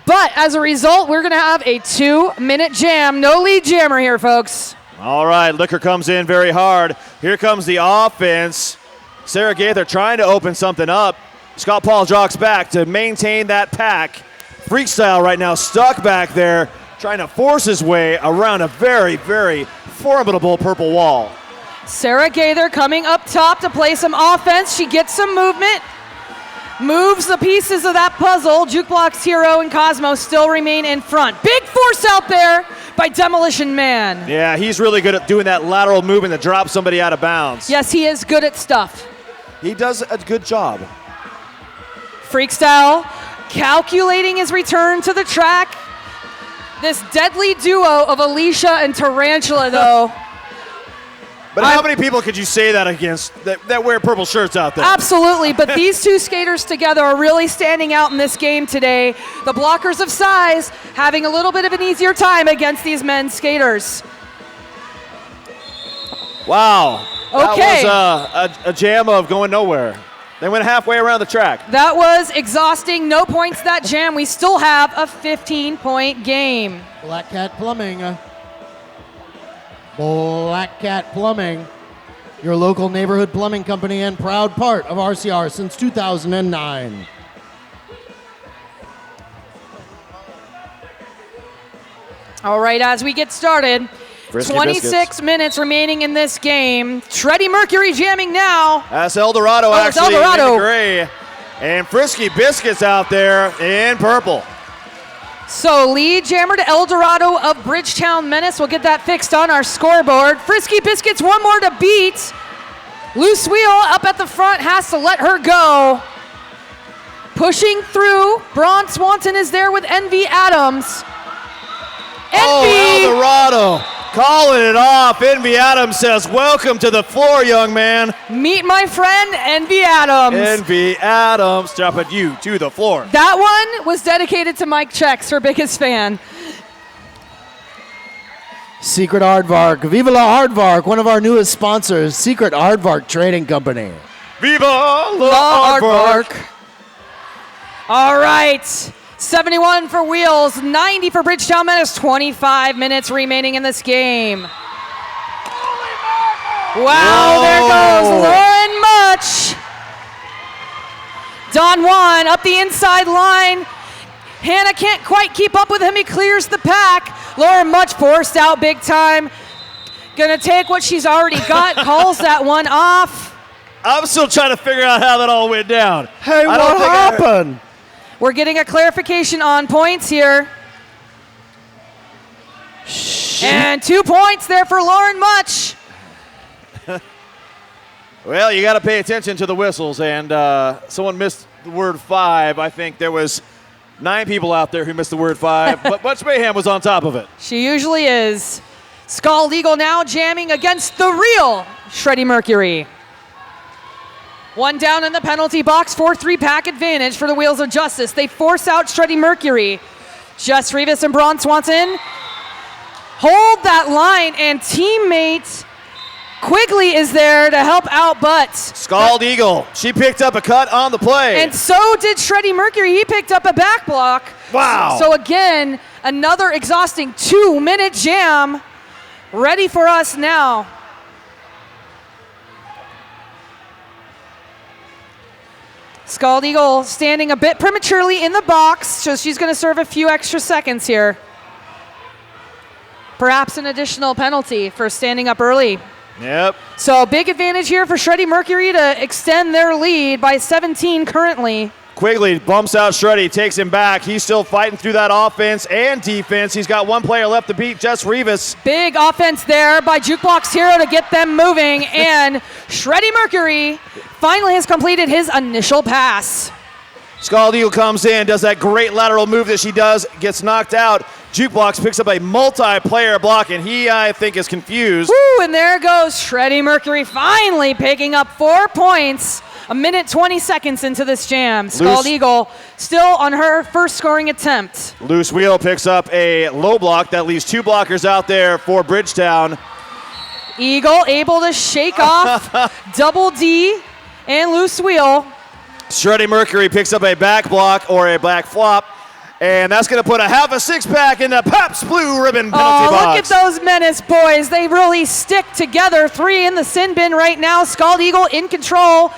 But as a result, we're going to have a 2-minute jam. No lead jammer here, folks. All right, Liquor comes in very hard. Here comes the offense. Sarah Gaither trying to open something up. Scott Paul jogs back to maintain that pack. Freestyle right now stuck back there, trying to force his way around a very, very formidable purple wall. Sarah Gaither coming up top to play some offense. She gets some movement, moves the pieces of that puzzle. Jukebox Hero and Cosmo still remain in front. Big force out there by Demolition Man. Yeah, he's really good at doing that lateral movement to drop somebody out of bounds. Yes, he is good at stuff. He does a good job. Freestyle calculating his return to the track. This deadly duo of Alicia and Tarantula, though. But how many people could you say that against that wear purple shirts out there? Absolutely, but these two skaters together are really standing out in this game today. The blockers of size having a little bit of an easier time against these men's skaters. Wow. Okay. That was a jam of going nowhere. They went halfway around the track. That was exhausting. No points that jam. We still have a 15-point game. Black Cat Plumbing. Black Cat Plumbing, your local neighborhood plumbing company and proud part of RCR since 2009. All right, as we get started, Frisky 26 biscuits. minutes remaining in this game. Shreddy Mercury jamming now. That's Eldorado it's actually Eldorado. in the gray. And Frisky Biscuits out there in purple. So lead jammer to Eldorado of Bridgetown Menace. We'll get that fixed on our scoreboard. Frisky Biscuits, one more to beat. Loose Wheel up at the front, has to let her go. Pushing through, Braun Swanson is there with Envy Adams. Envy! Eldorado calling it off. Envy Adams says, welcome to the floor, young man. Meet my friend, Envy Adams. Envy Adams dropping you to the floor. That one was dedicated to Mike Chex, her biggest fan. Secret Aardvark. Viva la Aardvark, one of our newest sponsors, Secret Aardvark Trading Company. Viva la Aardvark. All right. 71 for Wheels, 90 for Bridgetown Menace, 25 minutes remaining in this game. Wow, there goes Lauren Much. Don Juan up the inside line. Hannah can't quite keep up with him. He clears the pack. Lauren Much forced out big time. Gonna take what she's already got, calls that one off. I'm still trying to figure out how that all went down. Hey, what happened? We're getting a clarification on points here. And 2 points there for Lauren Much. Well, you got to pay attention to the whistles, and someone missed the word 5. I think there was 9 people out there who missed the word 5, but Much Mayhem was on top of it. She usually is. Scald Eagle now jamming against the real Shreddy Mercury. One down in the penalty box, 4-3 pack advantage for the Wheels of Justice. They force out Shreddy Mercury. Jess Rivas and Braun Swanson hold that line, and teammate Quigley is there to help out Butts. Scald Eagle, she picked up a cut on the play. And so did Shreddy Mercury. He picked up a back block. Wow. So again, another exhausting 2-minute jam ready for us now. Scald Eagle standing a bit prematurely in the box, so she's going to serve a few extra seconds here. Perhaps an additional penalty for standing up early. Yep. So big advantage here for Shreddy Mercury to extend their lead by 17 currently. Quigley bumps out Shreddy, takes him back. He's still fighting through that offense and defense. He's got one player left to beat, Jess Rivas. Big offense there by Jukebox Hero to get them moving, and Shreddy Mercury finally has completed his initial pass. Scald Eagle comes in, does that great lateral move that she does, gets knocked out. Jukebox picks up a multi-player block, and he, I think, is confused. Woo, and there goes Shreddy Mercury finally picking up 4 points. A minute 20 seconds into this jam. Scald Eagle still on her first scoring attempt. Loose Wheel picks up a low block that leaves 2 blockers out there for Bridgetown. Eagle able to shake off Double D and Loose Wheel. Shreddy Mercury picks up a back block or a back flop, and that's going to put a half a six-pack in the Pabst Blue Ribbon penalty box. Look at those Menace boys. They really stick together. 3 in the sin bin right now. Scald Eagle in control.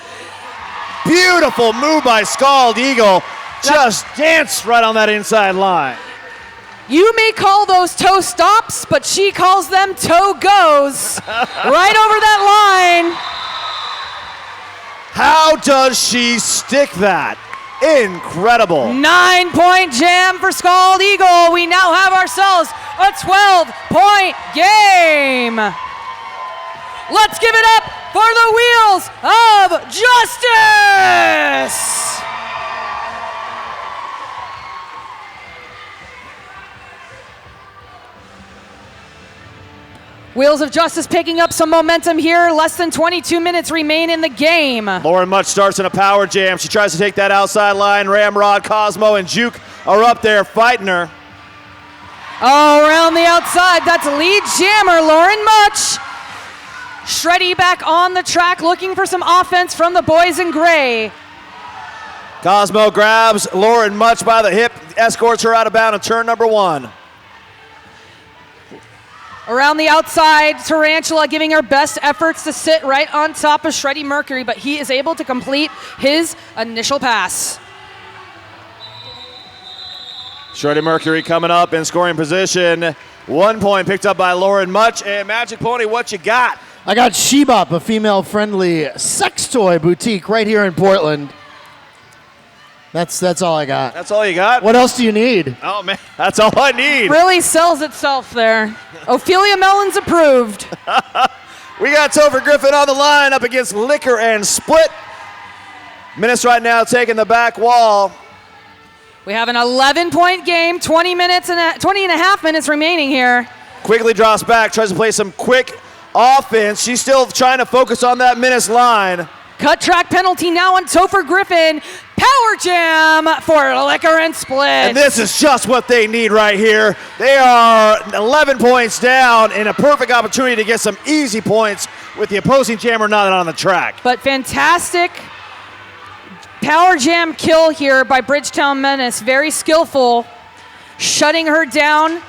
Beautiful move by Scald Eagle. Just danced right on that inside line. You may call those toe stops, but she calls them toe goes. Right over that line. How does she stick that? Incredible. 9-point jam for Scald Eagle. We now have ourselves a 12-point game. Let's give it up for the Wheels of Justice. Wheels of Justice picking up some momentum here. Less than 22 minutes remain in the game. Lauren Much starts in a power jam. She tries to take that outside line. Ramrod, Cosmo, and Juke are up there fighting her. Oh, around the outside, that's lead jammer Lauren Much. Shreddy back on the track looking for some offense from the boys in gray. Cosmo grabs Lauren Much by the hip, escorts her out of bounds in turn number 1. Around the outside, Tarantula giving her best efforts to sit right on top of Shreddy Mercury, but he is able to complete his initial pass. Shreddy Mercury coming up in scoring position. 1 point picked up by Lauren Much. And Magic Pony, what you got? I got Shebop, a female-friendly sex toy boutique right here in Portland. That's all I got. That's all you got? What else do you need? Oh, man, that's all I need. Really sells itself there. Ophelia Mellon's approved. We got Topher Griffin on the line up against Liquor and Split. Menace right now taking the back wall. We have an 11-point game, 20 and a half minutes remaining here. Quigley drops back, tries to play some quick offense. She's still trying to focus on that Menace line. Cut track penalty now on Topher Griffin. Power jam for Liquor and Split. And this is just what they need right here. They are 11 points down and a perfect opportunity to get some easy points with the opposing jammer not on the track. But fantastic power jam kill here by Bridgetown Menace. Very skillful, shutting her down.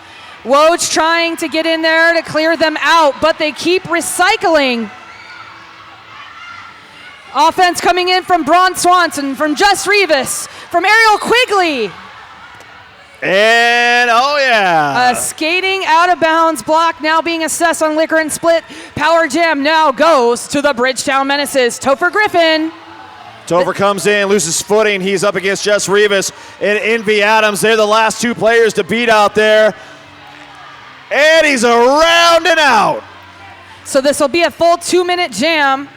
WOJ trying to get in there to clear them out, but they keep recycling. Offense coming in from Braun Swanson, from Jess Rivas, from Ariel Quigley. And, oh yeah. A skating out of bounds block now being assessed on Liquor and Split. Power jam now goes to the Bridgetown Menaces. Topher Griffin. Topher comes in, loses footing. He's up against Jess Rivas and Envy Adams. They're the last 2 players to beat out there. And he's around and out. So this will be a full 2-minute jam.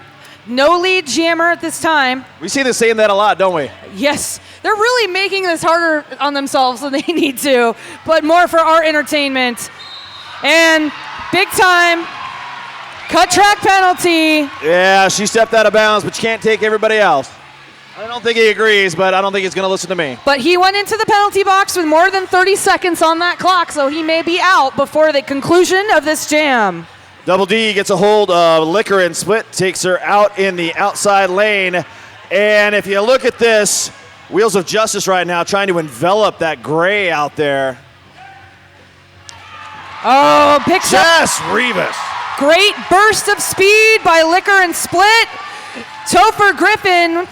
No lead jammer at this time. We see this saying that a lot, don't we? Yes, they're really making this harder on themselves than they need to, but more for our entertainment. And big time cut track penalty. Yeah, she stepped out of bounds, but you can't take everybody else. I don't think he agrees, but I don't think he's going to listen to me. But he went into the penalty box with more than 30 seconds on that clock, so he may be out before the conclusion of this jam. Double D gets a hold of Liquor and Split, takes her out in the outside lane. And if you look at this, Wheels of Justice right now trying to envelop that gray out there. Oh, picks up. Jess Rivas. Great burst of speed by Liquor and Split. Topher Griffin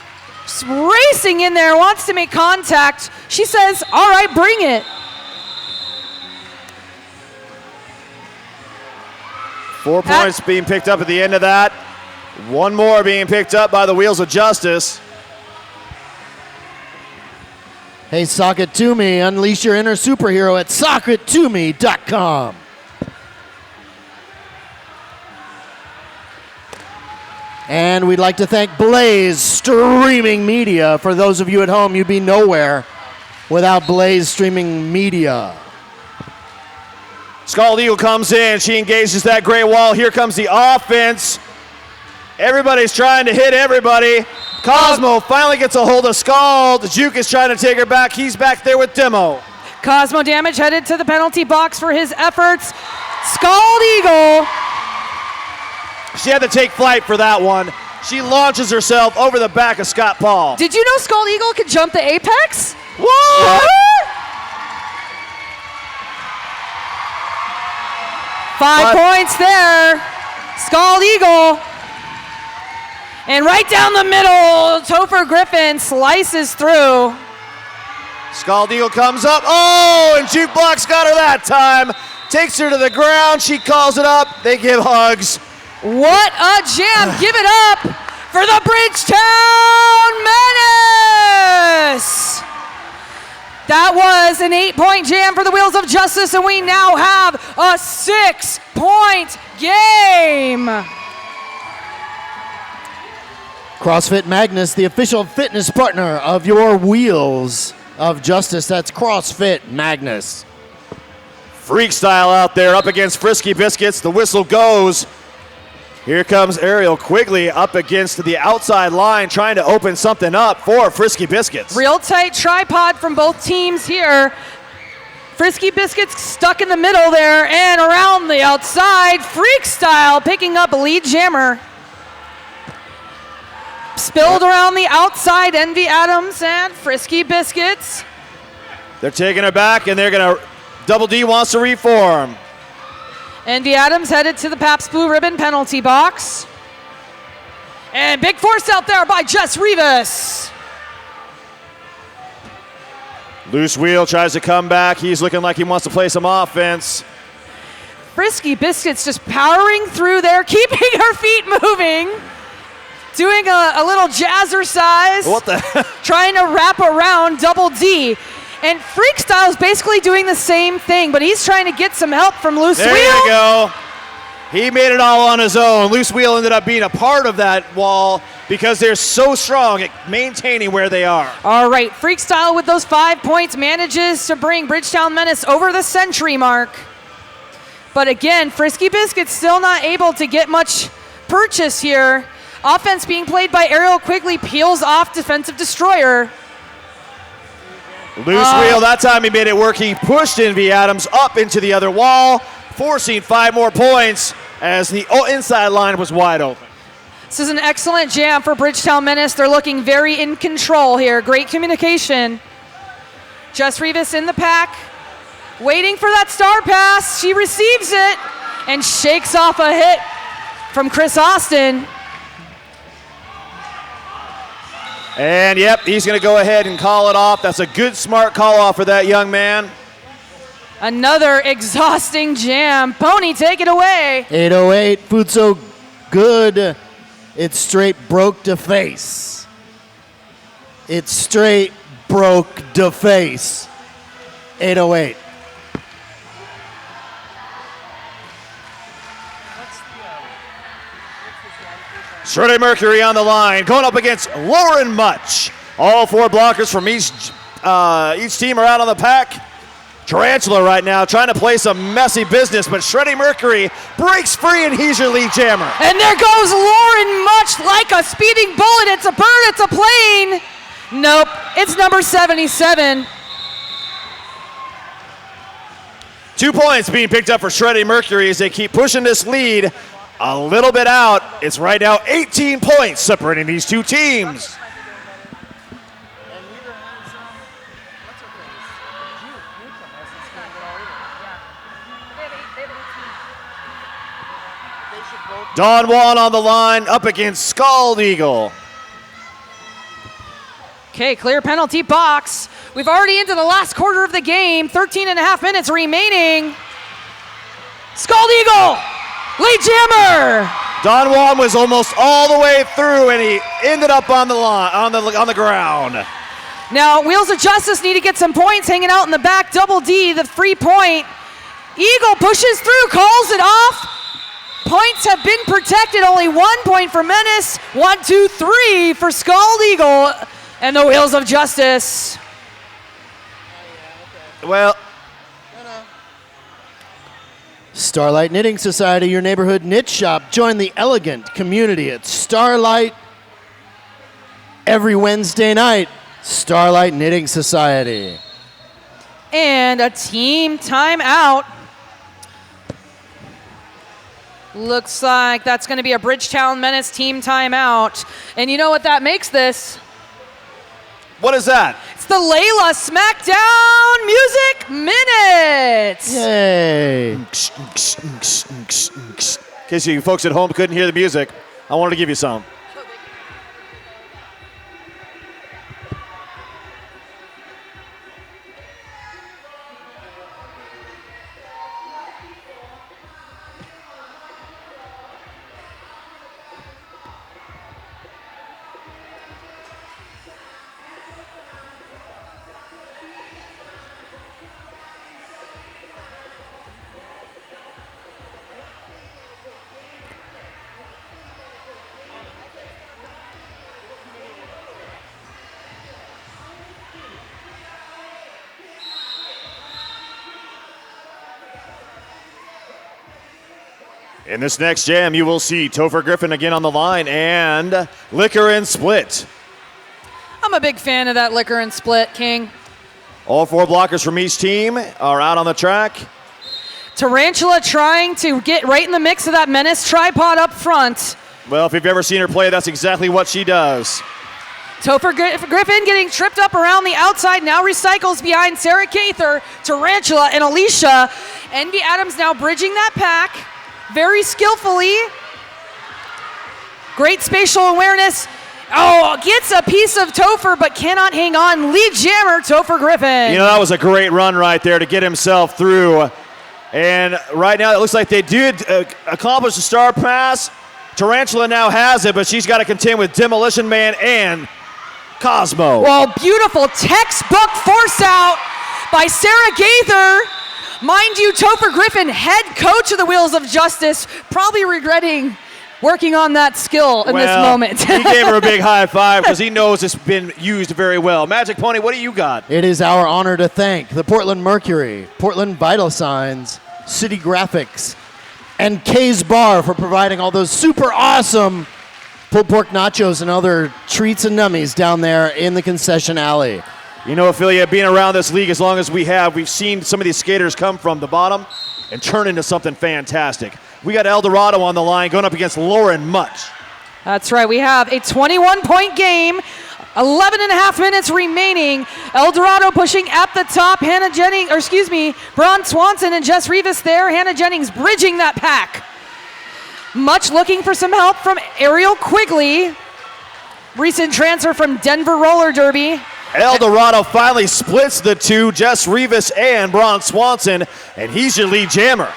Just racing in there, wants to make contact. She says, all right, bring it. 4 points being picked up at the end of that. One more being picked up by the Wheels of Justice. Hey, Sock It To Me, unleash your inner superhero at sockittome.com. And we'd like to thank Blaze Streaming Media. For those of you at home, you'd be nowhere without Blaze Streaming Media. Scald Eagle comes in. She engages that gray wall. Here comes the offense. Everybody's trying to hit everybody. Cosmo finally gets a hold of Scald. Juke is trying to take her back. He's back there with Demo. Cosmo Damage headed to the penalty box for his efforts. Scald Eagle. She had to take flight for that one. She launches herself over the back of Scott Paul. Did you know Scald Eagle could jump the apex? What? 5 points there. Scald Eagle. And right down the middle, Topher Griffin slices through. Scald Eagle comes up. Oh, and Jukebox got her that time. Takes her to the ground. She calls it up. They give hugs. What a jam. Give it up for the Bridgetown Menace. That was an 8-point jam for the Wheels of Justice, and we now have a 6-point game. CrossFit Magnus, the official fitness partner of your Wheels of Justice. That's CrossFit Magnus. Freak style out there up against Frisky Biscuits. The whistle goes. Here comes Ariel Quigley up against the outside line, trying to open something up for Frisky Biscuits. Real tight tripod from both teams here. Frisky Biscuits stuck in the middle there and around the outside. Freak style picking up a lead jammer. Spilled around the outside, Envy Adams and Frisky Biscuits. They're taking her back, and they're going to, Double D wants to reform. Envy Adams headed to the Pabst Blue Ribbon penalty box. And big force out there by Jess Rivas. Loose Wheel tries to come back. He's looking like he wants to play some offense. Frisky Biscuits just powering through there, keeping her feet moving. Doing a little jazzercise. What the? Trying to wrap around Double D. And Freakstyle's basically doing the same thing, but he's trying to get some help from Loose Wheel. There you go. He made it all on his own. Loose Wheel ended up being a part of that wall because they're so strong at maintaining where they are. All right, Freakstyle with those 5 points manages to bring Bridgetown Menace over the century mark. But again, Frisky Biscuits still not able to get much purchase here. Offense being played by Ariel Quigley, peels off Defensive Destroyer. Loose Wheel, that time he made it work. He pushed Envy Adams up into the other wall, forcing 5 more points as the inside line was wide open. This is an excellent jam for Bridgetown Menace. They're looking very in control here. Great communication. Jess Rivas in the pack, waiting for that star pass. She receives it and shakes off a hit from Chris Austin. And yep, he's going to go ahead and call it off. That's a good, smart call off for that young man. Another exhausting jam. Pony, take it away. 808, food so good, it straight broke the face. It straight broke the face. 808. Shirley Mercury on the line, going up against Lauren Much. All 4 blockers from each team are out on the pack. Tarantula right now trying to play some messy business, but Shreddy Mercury breaks free and he's your lead jammer. And there goes Lauren Much like a speeding bullet. It's a bird, it's a plane. Nope, it's number 77. 2 points being picked up for Shreddy Mercury as they keep pushing this lead a little bit out. It's right now 18 points separating these two teams. Dawn Juan on the line up against Scald Eagle. Okay, clear penalty box. We've already into the last quarter of the game. 13 and a half minutes remaining. Scald Eagle, Lee Jammer. Don Juan was almost all the way through, and he ended up on the line, on the ground. Now, Wheels of Justice need to get some points hanging out in the back. Double D, the free point. Eagle pushes through, calls it off. Points have been protected. Only 1 point for Menace. 1, 2, 3 for Scald Eagle and the Wheels of Justice. Well, Starlight Knitting Society, your neighborhood knit shop. Join the elegant community at Starlight every Wednesday night. Starlight Knitting Society. And a team timeout. Looks like that's going to be a Bridgetown Menace team timeout. And you know what that makes this? what is that? It's the Layla SmackDown Music Minute. Yay. In case you folks at home couldn't hear the music, I wanted to give you some. In this next jam, you will see Topher Griffin again on the line and Liquor and Split. I'm a big fan of that Liquor and Split, King. All four blockers from each team are out on the track. Tarantula trying to get right in the mix of that Menace tripod up front. Well, if you've ever seen her play, that's exactly what she does. Topher Griffin getting tripped up around the outside, now recycles behind Sarah Cather, Tarantula, and Alicia. Envy Adams now bridging that pack very skillfully. Great spatial awareness. Oh, gets a piece of Topher, but cannot hang on. Lead jammer, Topher Griffin. You know, that was a great run right there to get himself through. And right now, it looks like they did accomplish the star pass. Tarantula now has it, but she's got to contend with Demolition Man and Cosmo. Well, beautiful textbook force out by Sarah Gaither. Mind you, Topher Griffin, head coach of the Wheels of Justice, probably regretting working on that skill in this moment. He gave her a big high five because he knows it's been used very well. Magic Pony, what do you got? It is our honor to thank the Portland Mercury, Portland Vital Signs, City Graphics, and Kay's Bar for providing all those super awesome pulled pork nachos and other treats and nummies down there in the concession alley. You know, Ophelia, being around this league as long as we have, we've seen some of these skaters come from the bottom and turn into something fantastic. We got El Dorado on the line going up against Lauren Much. That's right. We have a 21-point game, 11 and a half minutes remaining. El Dorado pushing at the top. Braun Swanson and Jess Rivas there. Hannah Jennings bridging that pack. Much looking for some help from Ariel Quigley. Recent transfer from Denver Roller Derby. El Dorado finally splits the two, Jess Rivas and Braun Swanson, and he's your lead jammer.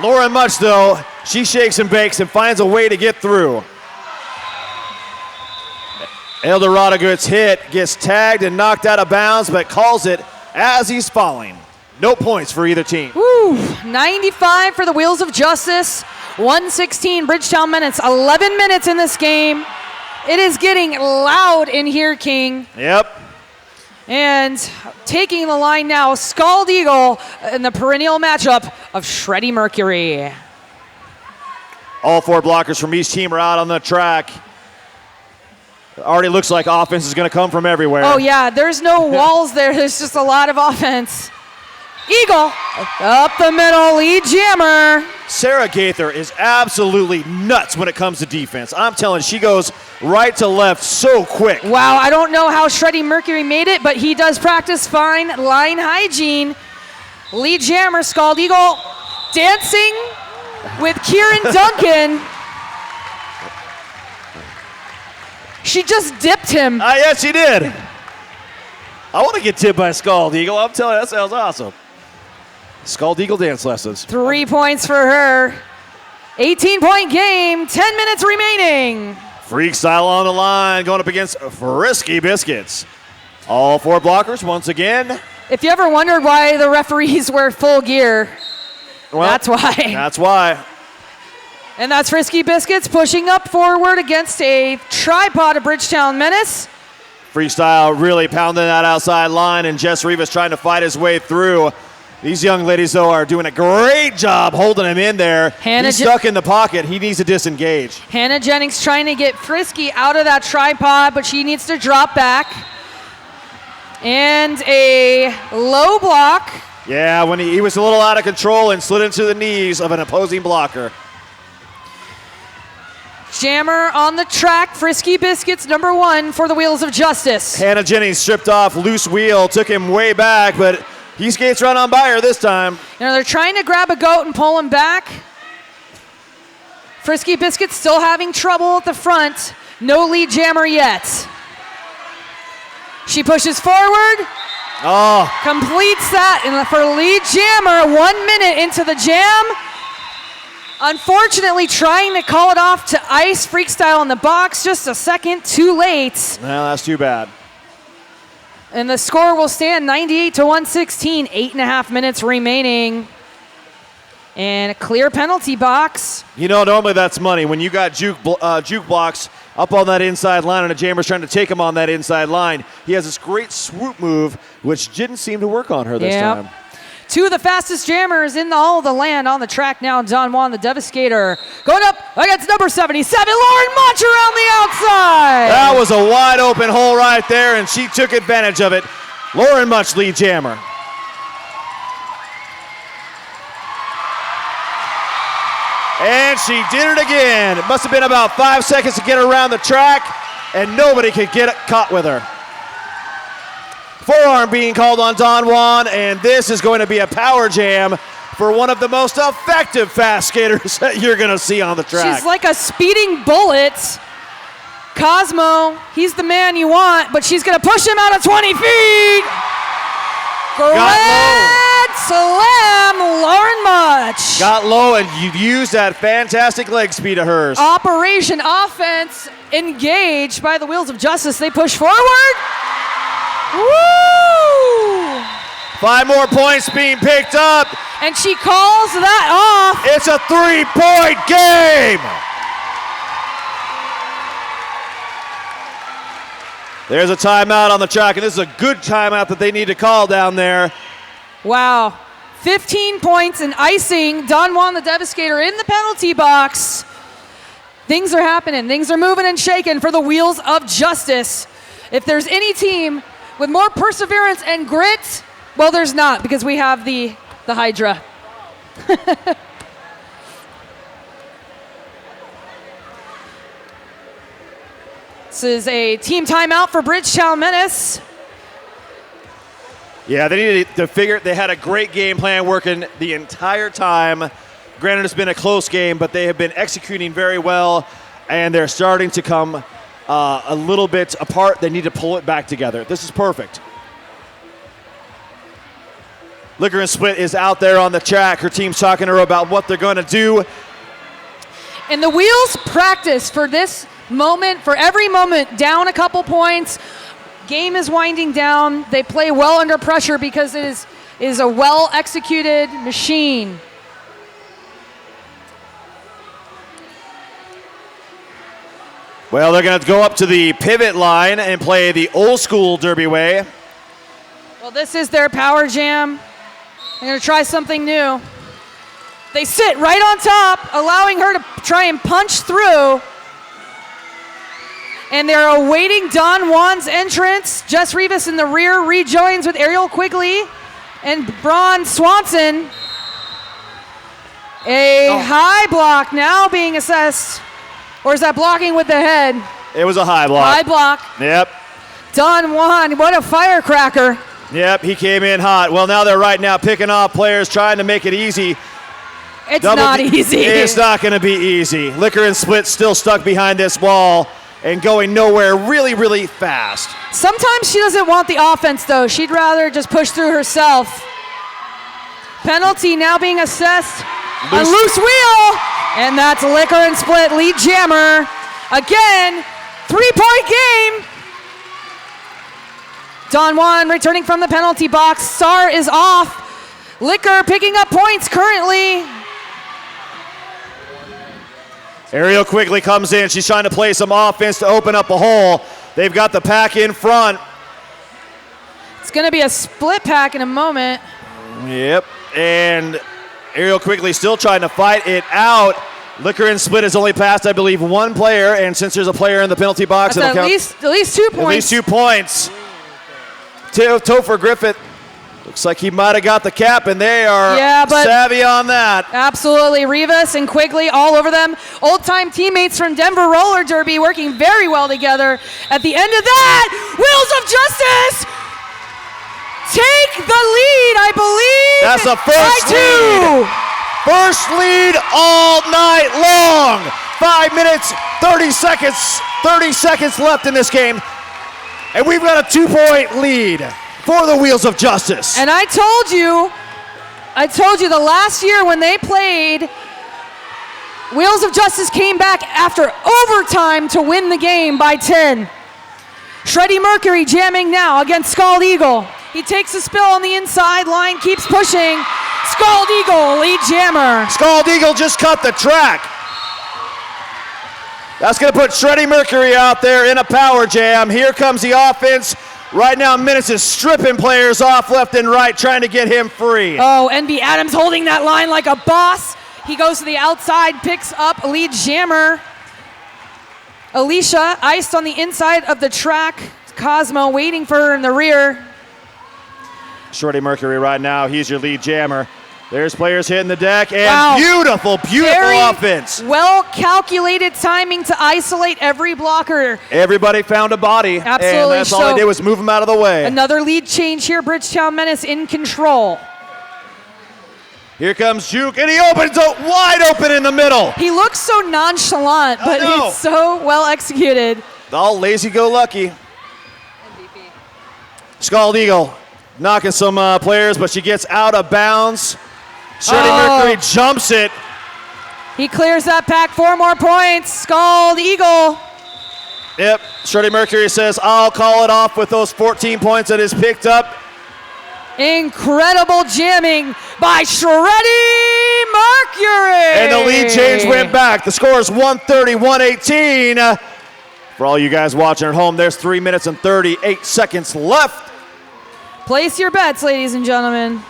Lauren Much, though, she shakes and bakes and finds a way to get through. El Dorado gets hit, gets tagged and knocked out of bounds, but calls it as he's falling. No points for either team. Woo, 95 for the Wheels of Justice, 116 Bridgetown Menace, 11 minutes in this game. It is getting loud in here, King. Yep. And taking the line now, Scald Eagle in the perennial matchup of Shreddy Mercury. All four blockers from each team are out on the track. It already looks like offense is going to come from everywhere. Oh, yeah, there's no walls there. There's just a lot of offense. Eagle up the middle, lead jammer. Sarah Gaither is absolutely nuts when it comes to defense. I'm telling you, she goes right to left so quick. Wow, I don't know how Shreddy Mercury made it, but he does practice fine line hygiene. Lead jammer, Scald Eagle, dancing with Kieran Duncan. She just dipped him. Yes, she did. I want to get tipped by Scald Eagle. I'm telling you, that sounds awesome. Scald Eagle dance lessons. 3 points for her. 18-point game, 10 minutes remaining. Freak style on the line, going up against Frisky Biscuits. All 4 blockers once again. If you ever wondered why the referees wear full gear, Well, that's why. That's why. And that's Frisky Biscuits pushing up forward against a tripod of Bridgetown Menace. Freestyle really pounding that outside line, and Jess Rivas trying to fight his way through. These young ladies, though, are doing a great job holding him in there. He's stuck in the pocket. He needs to disengage. Hannah Jennings trying to get Frisky out of that tripod, but she needs to drop back. And a low block. Yeah, when he was a little out of control and slid into the knees of an opposing blocker. Jammer on the track. Frisky Biscuits, number 1 for the Wheels of Justice. Hannah Jennings stripped off loose wheel, took him way back, but he skates right on by her this time. You know, they're trying to grab a goat and pull him back. Frisky Biscuits still having trouble at the front. No lead jammer yet. She pushes forward. Oh, Completes that, and for lead jammer, 1 minute into the jam. Unfortunately, trying to call it off to ice freestyle in the box, just a second too late. well, that's too bad. And the score will stand 98-116, 8.5 minutes remaining. And a clear penalty box. You know, normally that's money. When you got juke blocks up on that inside line and a jammer's trying to take him on that inside line, he has this great swoop move, which didn't seem to work on her this time. 2 of the fastest jammers in all the land on the track now. Don Juan, the Devastator, going up against number 77, Lauren Much around the outside. That was a wide open hole right there, and she took advantage of it. Lauren Much, lead jammer. And she did it again. It must have been about 5 seconds to get around the track, and nobody could get caught with her. Forearm being called on Don Juan, and this is going to be a power jam for one of the most effective fast skaters that you're going to see on the track. She's like a speeding bullet. Cosmo, he's the man you want, but she's going to push him out of 20 feet. Grand slam, Lauren Much. Got low, and you used that fantastic leg speed of hers. Operation Offense engaged by the Wheels of Justice. They push forward. Woo! 5 more points being picked up. And she calls that off. It's a 3-point game. There's a timeout on the track, and this is a good timeout that they need to call down there. Wow. 15 points and icing. Don Juan, the Devastator, in the penalty box. Things are happening. Things are moving and shaking for the Wheels of Justice. If there's any team with more perseverance and grit, well, there's not, because we have the Hydra. This is a team timeout for Bridgetown Menace. Yeah, they needed to figure. They had a great game plan working the entire time. Granted, it's been a close game, but they have been executing very well, and they're starting to come a little bit apart. They need to pull it back together. This is perfect. Liquor and Split is out there on the track. Her team's talking to her about what they're going to do. And the Wheels practice for this moment, for every moment, down a couple points. Game is winding down. They play well under pressure because it is a well-executed machine. Well, they're going to go up to the pivot line and play the old school derby way. Well, this is their power jam. They're going to try something new. They sit right on top, allowing her to try and punch through. And they're awaiting Don Juan's entrance. Jess Rivas in the rear rejoins with Ariel Quigley and Braun Swanson. A high block now being assessed. Or is that blocking with the head? It was a high block. High block. Yep. Don Juan, what a firecracker. Yep, he came in hot. Well, now they're right now picking off players, trying to make it easy. It's not easy. It's not going to be easy. Liquor and Split still stuck behind this wall. and going nowhere really, really fast. Sometimes she doesn't want the offense, though. She'd rather just push through herself. Penalty now being assessed. A loose wheel, and that's Liquor and Split lead jammer. Again, 3-point game. Don Juan returning from the penalty box. Star is off. Liquor picking up points currently. Ariel Quigley comes in. She's trying to play some offense to open up a hole. They've got the pack in front. It's going to be a split pack in a moment. Yep, and Ariel Quigley still trying to fight it out. Liquor and Split has only passed, I believe, one player, and since there's a player in the penalty box, That's it'll at least 2 points. At least 2 points. Topher Griffith looks like he might have got the cap, and they are savvy on that. Absolutely. Rivas and Quigley all over them. Old-time teammates from Denver Roller Derby working very well together. At the end of that, Wheels of Justice take the lead, I believe. That's the first lead. First lead all night long. 5 minutes, 30 seconds left in this game. And we've got a 2-point lead for the Wheels of Justice. And I told you the last year when they played, Wheels of Justice came back after overtime to win the game by 10. Shreddy Mercury jamming now against Scald Eagle. He takes a spill on the inside line, keeps pushing. Scald Eagle, lead jammer. Scald Eagle just cut the track. That's going to put Shreddy Mercury out there in a power jam. Here comes the offense. Right now, Menace is stripping players off left and right, trying to get him free. Oh, NB Adams holding that line like a boss. He goes to the outside, picks up lead jammer. Alicia iced on the inside of the track. Cosmo waiting for her in the rear. Shreddy Mercury right now, he's your lead jammer. There's players hitting the deck, and beautiful offense. Well-calculated timing to isolate every blocker. Everybody found a body, Absolutely. And that's all they did was move them out of the way. Another lead change here, Bridgetown Menace in control. Here comes Juke, and he opens it wide open in the middle. He looks so nonchalant, but it's so well executed. All lazy-go-lucky. Scald Eagle knocking some players, but she gets out of bounds. Shreddy Mercury jumps it. He clears that pack, 4 more points. Scald Eagle. Yep, Shreddy Mercury says, I'll call it off with those 14 points that is picked up. Incredible jamming by Shreddy Mercury. And the lead change went back. The score is 130-118. For all you guys watching at home, there's 3 minutes and 38 seconds left. Place your bets, ladies and gentlemen.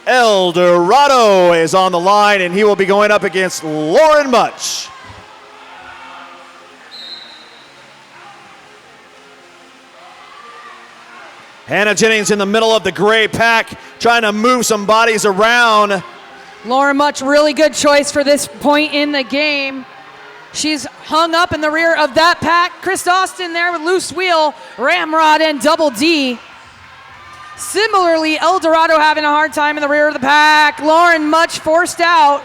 El Dorado is on the line, and he will be going up against Lauren Much. Hannah Jennings in the middle of the gray pack, trying to move some bodies around. Lauren Much, really good choice for this point in the game. She's hung up in the rear of that pack. Chris Austin there with loose wheel, Ramrod, and Double D. Similarly, El Dorado having a hard time in the rear of the pack. Lauren Much forced out.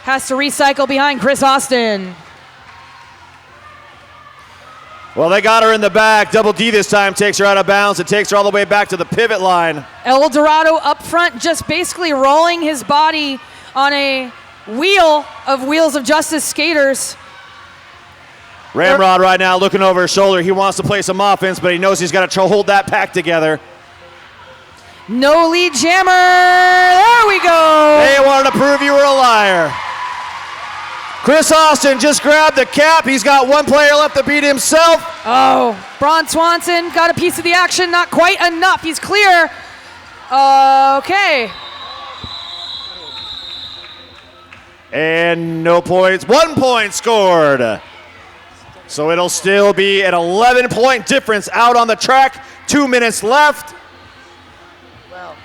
Has to recycle behind Chris Austin. Well, they got her in the back. Double D this time takes her out of bounds. It takes her all the way back to the pivot line. El Dorado up front, just basically rolling his body on a wheel of Wheels of Justice skaters. Ramrod right now looking over his shoulder. He wants to play some offense, but he knows he's got to hold that pack together. No lead jammer. There we go. They wanted to prove you were a liar. Chris Austin just grabbed the cap. He's got one player left to beat himself. Oh, Braun Swanson got a piece of the action. Not quite enough. He's clear. Okay. And no points. 1 point scored. So it'll still be an 11-point difference out on the track. 2 minutes left. Well,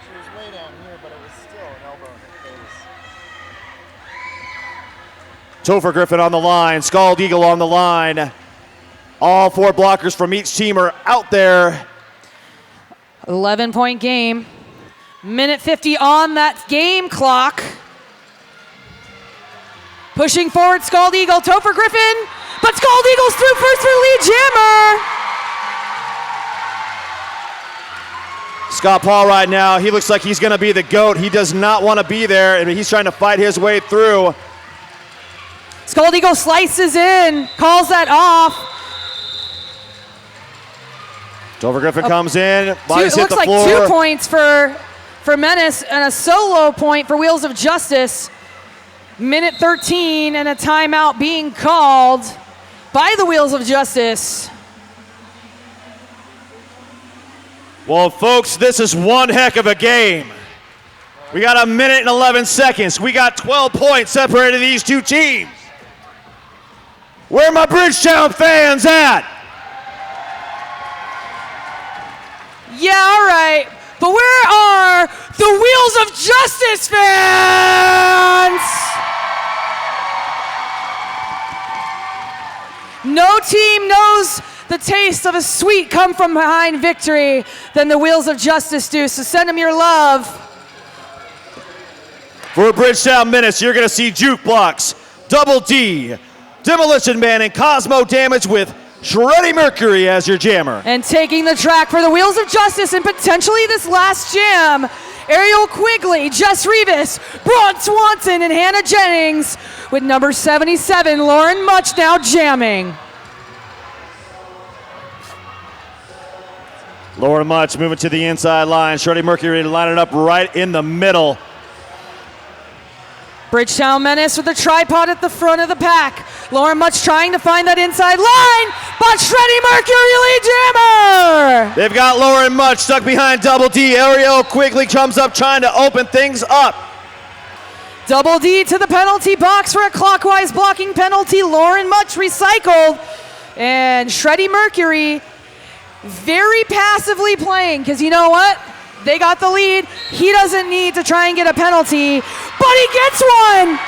she was way down here, but it was still an elbow in her face. Topher Griffin on the line. Scald Eagle on the line. All 4 blockers from each team are out there. 11-point game. Minute 50 on that game clock. Pushing forward, Scald Eagle. Topher Griffin But Scald Eagles through first for lead jammer. Scott Paul right now, he looks like he's going to be the GOAT. He does not want to be there, and he's trying to fight his way through. Scald Eagle slices in, calls that off. Topher Griffin comes in, It bodies hit looks the like floor. 2 points for Menace and a solo point for Wheels of Justice. Minute 13 and a timeout being called by the Wheels of Justice. Well, folks, this is one heck of a game. We got a minute and 11 seconds. We got 12 points separating these two teams. Where are my Bridgetown fans at? Yeah, all right. But where are the Wheels of Justice fans? No team knows the taste of a sweet come from behind victory than the Wheels of Justice do. So send them your love. For Bridgetown Menace, you're going to see Jukebox, Double D, Demolition Man, and Cosmo Damage with Shreddy Mercury as your jammer. And taking the track for the Wheels of Justice and potentially this last jam, Ariel Quigley, Jess Rivas, Braun Swanson, and Hannah Jennings with number 77, Lauren Much now jamming. Lauren Much moving to the inside line. Shreddy Mercury lining up right in the middle. Bridgetown Menace with a tripod at the front of the pack. Lauren Much trying to find that inside line, but Shreddy Mercury lead jammer! They've got Lauren Much stuck behind Double D. Ariel quickly comes up trying to open things up. Double D to the penalty box for a clockwise blocking penalty. Lauren Much recycled. And Shreddy Mercury very passively playing, because you know what? They got the lead. He doesn't need to try and get a penalty, but he gets one!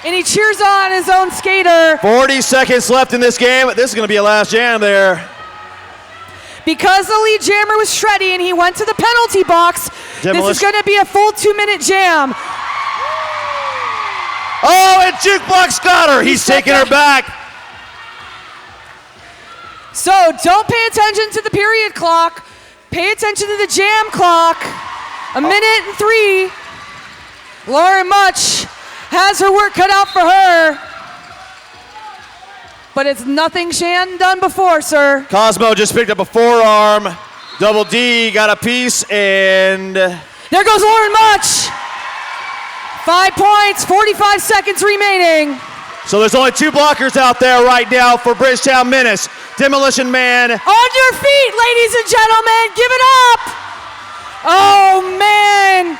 And he cheers on his own skater. 40 seconds left in this game. This is going to be a last jam there. Because the lead jammer was Shreddy and he went to the penalty box, this is going to be a full 2-minute jam. Oh, and Jukebox got her. He's taking her back. So don't pay attention to the period clock. Pay attention to the jam clock. A minute and 3. Lauren Much has her work cut out for her. But it's nothing she hadn't done before, sir. Cosmo just picked up a forearm. Double D got a piece, and there goes Lauren Much. 5 points, 45 seconds remaining. so there's only 2 blockers out there right now for Bridgetown Menace. Demolition Man. On your feet, ladies and gentlemen, give it up. Oh, man.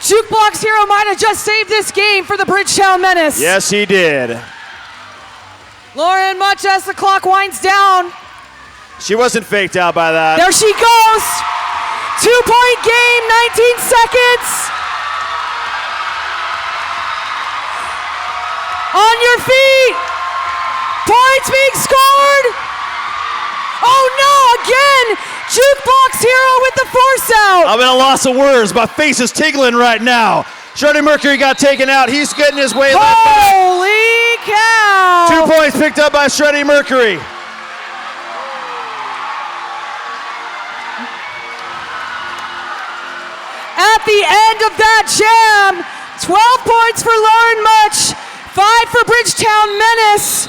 Jukebox Hero might have just saved this game for the Bridgetown Menace. Yes, he did. Lauren Much as the clock winds down. She wasn't faked out by that. There she goes. 2-point game, 19 seconds. On your feet. Points being scored. Oh no, again. Jukebox Hero with the force out. I'm at a loss of words. My face is tingling right now. Shreddy Mercury got taken out. He's getting his way left back. Holy cow. 2 points picked up by Shreddy Mercury. At the end of that jam, 12 points for Lauren Much, 5 for Bridgetown Menace.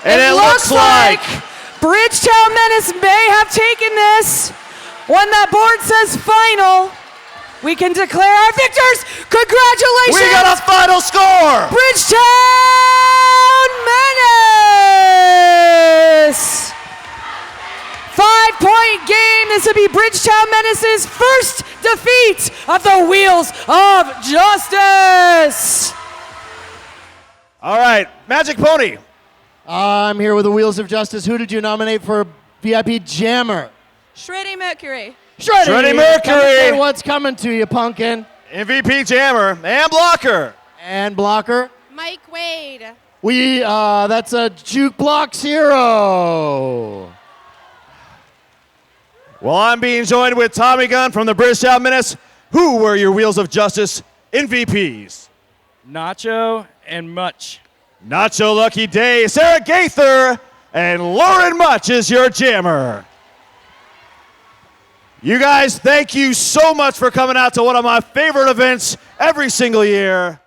And it looks like Bridgetown Menace may have taken this. When that board says final, we can declare our victors. Congratulations! we got a final score. Bridgetown Menace! 5-point game. This would be Bridgetown Menace's first defeat of the Wheels of Justice. All right, Magic Pony. I'm here with the Wheels of Justice. Who did you nominate for VIP Jammer? Shreddy Mercury. Shreddy Mercury. What's coming to you, Pumpkin? MVP Jammer and Blocker. And Blocker. Mike Wade. That's a Jukebox Hero. Well, I'm being joined with Tommy Gunn from the Bridgetown Menace. Who were your Wheels of Justice MVPs? Nacho and Much. Not So Lucky Day, Sarah Gaither, and Lauren Much is your jammer. You guys, thank you so much for coming out to one of my favorite events every single year.